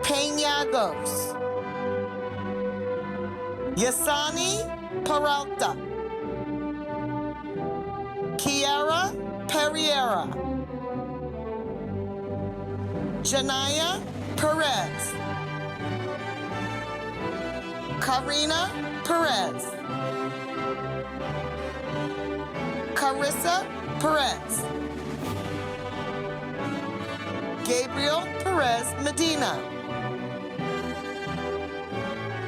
Peñagos, Yasani Peralta, Kiara Pereira, Janaya Perez, Karina Perez, Carissa Perez, Gabriel Perez Medina,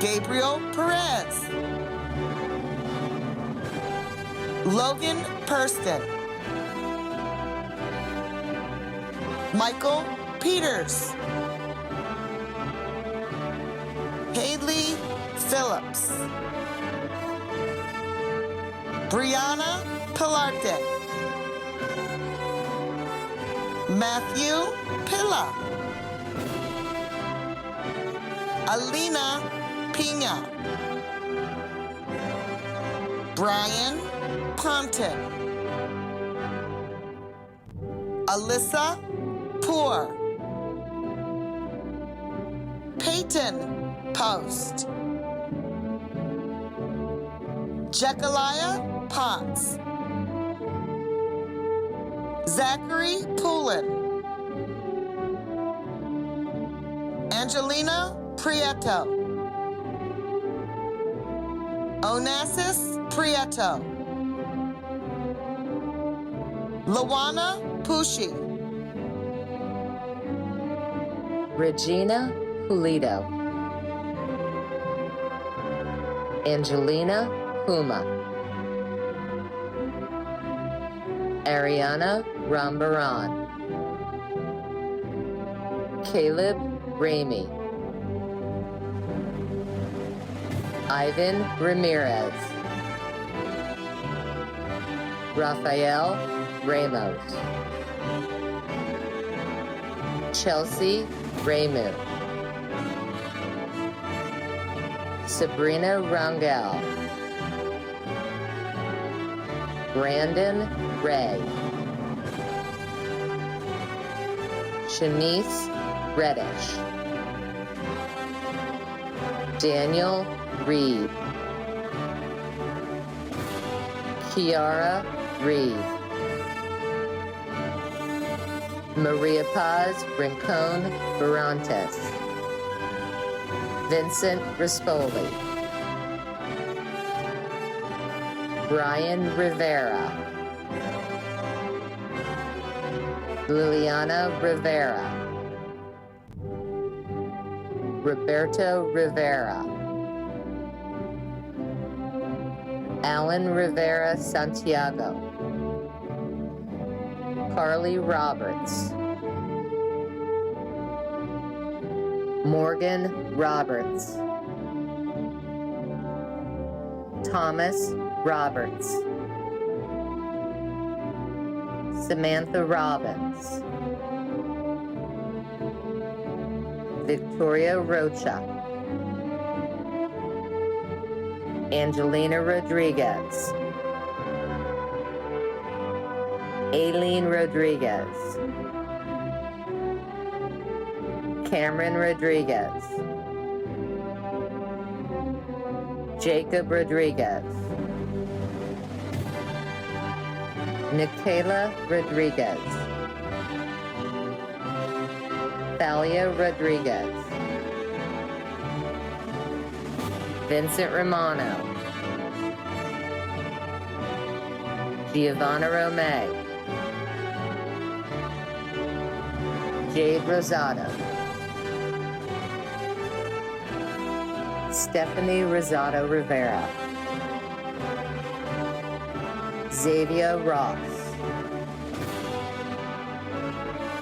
Gabriel Perez, Logan Purston, Michael Peters, Haley Phillips, Brianna Pilarte, Matthew Pilla, Alina Pina, Brian Ponton, Alyssa Poor, Peyton Post, Jekalia Potts, Zachary Poulin, Angelina Prieto, Onassis Prieto, Lawana Pushi, Regina Pulido, Angelina Puma, Ariana Rambaran, Caleb Ramey, Ivan Ramirez, Rafael Ramos, Chelsea Ramu, Sabrina Rangel, Brandon Ray, Shanice Reddish, Daniel Reed, Kiara Reed, Maria Paz Rincon Barantes, Vincent Rispoli, Brian Rivera, Liliana Rivera, Roberto Rivera, Alan Rivera Santiago, Carly Roberts, Morgan Roberts, Thomas Roberts, Samantha Robbins, Victoria Rocha, Angelina Rodriguez, Aileen Rodriguez, Cameron Rodriguez, Jacob Rodriguez, Nikayla Rodriguez, Thalia Rodriguez, Vincent Romano, Giovanna Romay, Jade Rosado, Stephanie Rosado Rivera, Xavier Ross,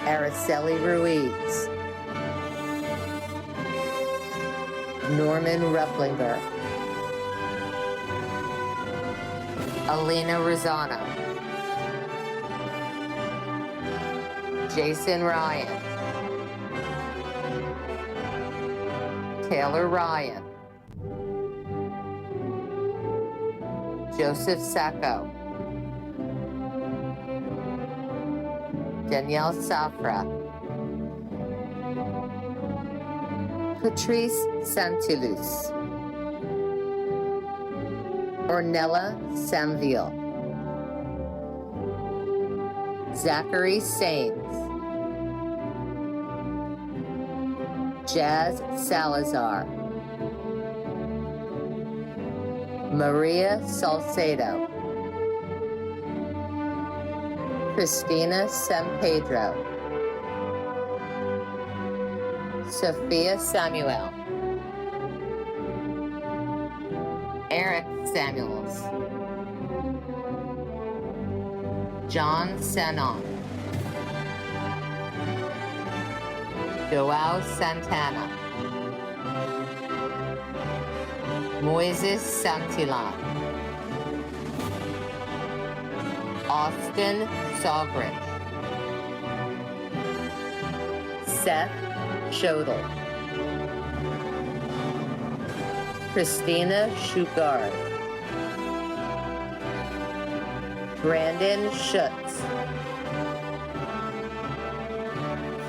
Araceli Ruiz, Norman Repplinger, Alina Rosano, Jason Ryan, Taylor Ryan, Joseph Sacco, Danielle Safra, Patrice Santilus, Ornella Samville, Zachary Sains, Jazz Salazar, Maria Salcedo, Christina Sampedro, Sophia Samuel, Eric Samuels, John Senon, Joao Santana, Moises Santillan, Austin Sawbridge, Seth Shodel, Christina Shugard, Brandon Schutz,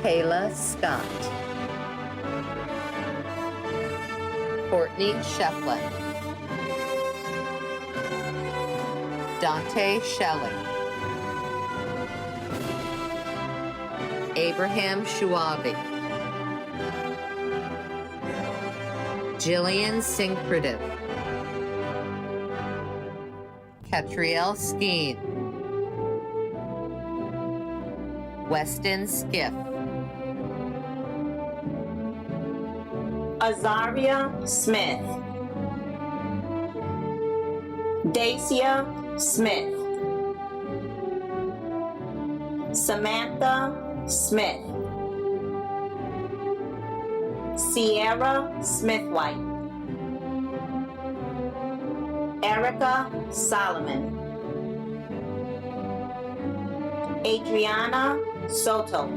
Kayla Scott, Courtney Shefflin, Dante Shelley, Abraham Shuabi, Jillian Sinkpradev, Catriel Skeen, Weston Skiff, Azaria Smith, Dacia Smith, Samantha Smith, Sierra Smith-White, Erica Solomon, Adriana Soto,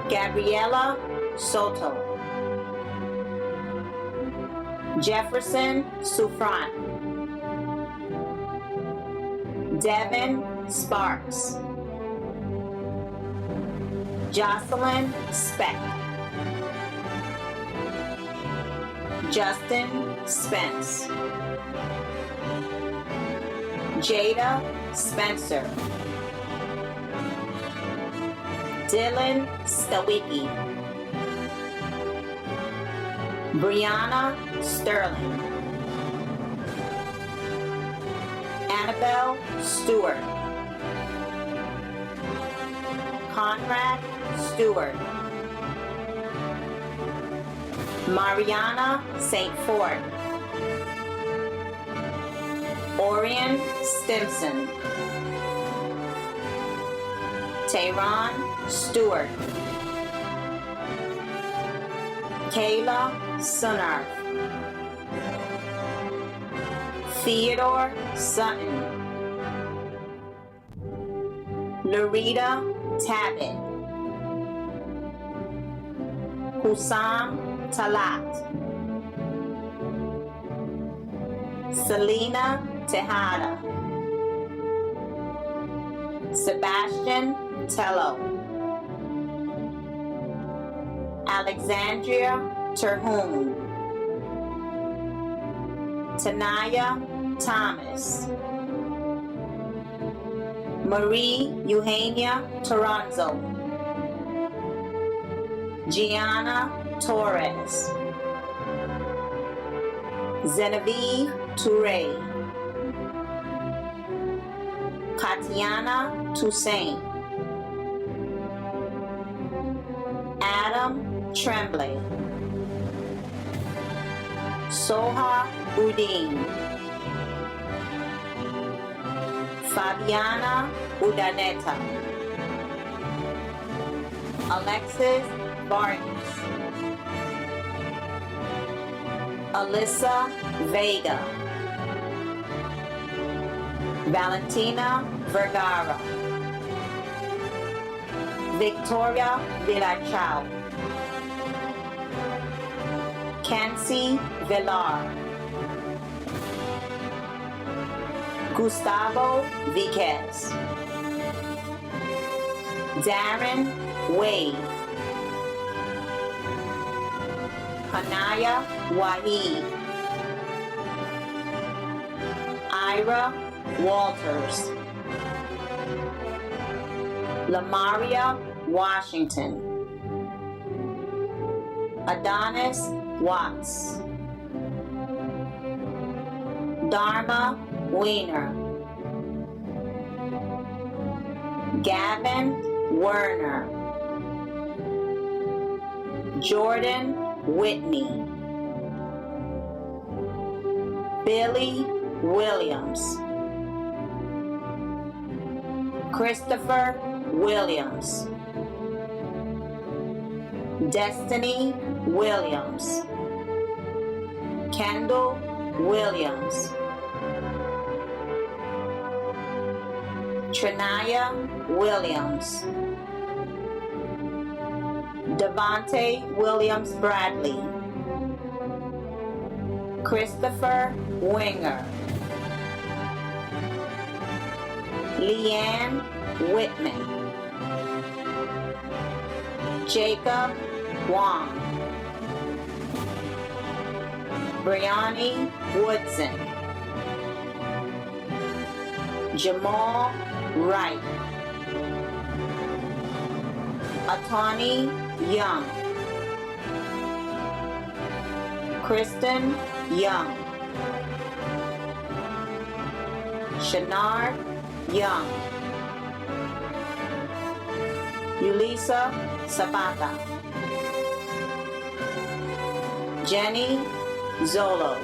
Gabriela Soto, Jefferson Sufran, Devin Sparks, Jocelyn Speck, Justin Spence. Jada Spencer. Dylan Stawicki. Brianna Sterling. Annabelle Stewart. Conrad Stewart. Mariana St. Ford. Orion Stimson. Tehran Stewart. Kayla Sunarf. Theodore Sutton. Larita Tabit. Hussam Talat. Selena Tejada. Sebastian Tello. Alexandria Terhune. Tanaya Thomas. Marie Eugenia Toronzo. Gianna Torres. Genevieve Toure. Katiana Toussaint. Adam Tremblay. Soha Udin. Fabiana Udaneta. Alexis Vargas. Alyssa Vega. Valentina Vergara. Victoria Villachao. Kenzie Villar. Gustavo Viquez. Darren Wade. Hanaya Waheed. Ira Walters. Lamaria Washington. Adonis Watts. Dharma Weiner. Gavin Werner. Jordan Whitney. Billy Williams. Christopher Williams. Destiny Williams. Kendall Williams. Trinaya Williams. Devontae Williams Bradley. Christopher Winger. Leanne Whitman. Jacob Wong. Brianni Woodson. Jamal Wright. Atani Young. Kristen Young. Shanard Young. Yulisa Zapata. Jenny Zolo.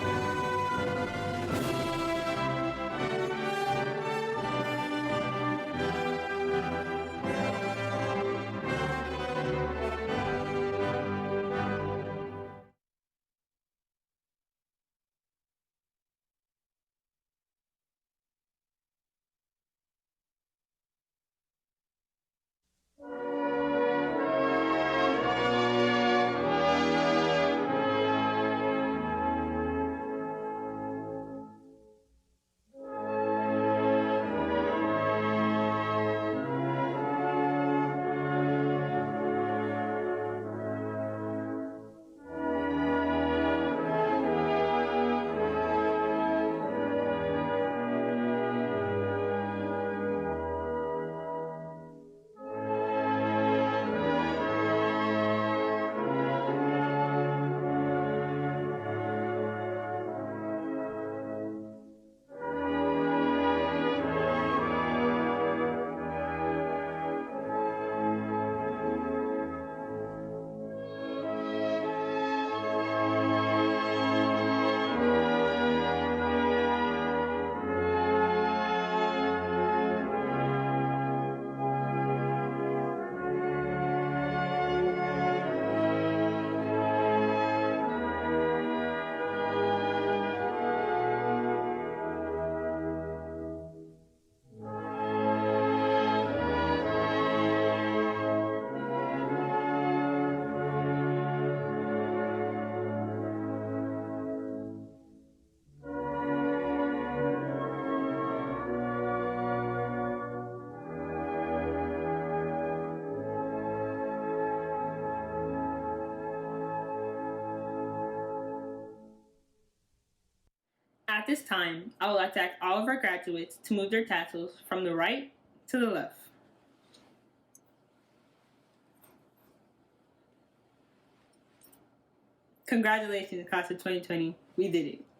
At this time, I would like to ask all of our graduates to move their tassels from the right to the left. Congratulations, class of 2020. We did it.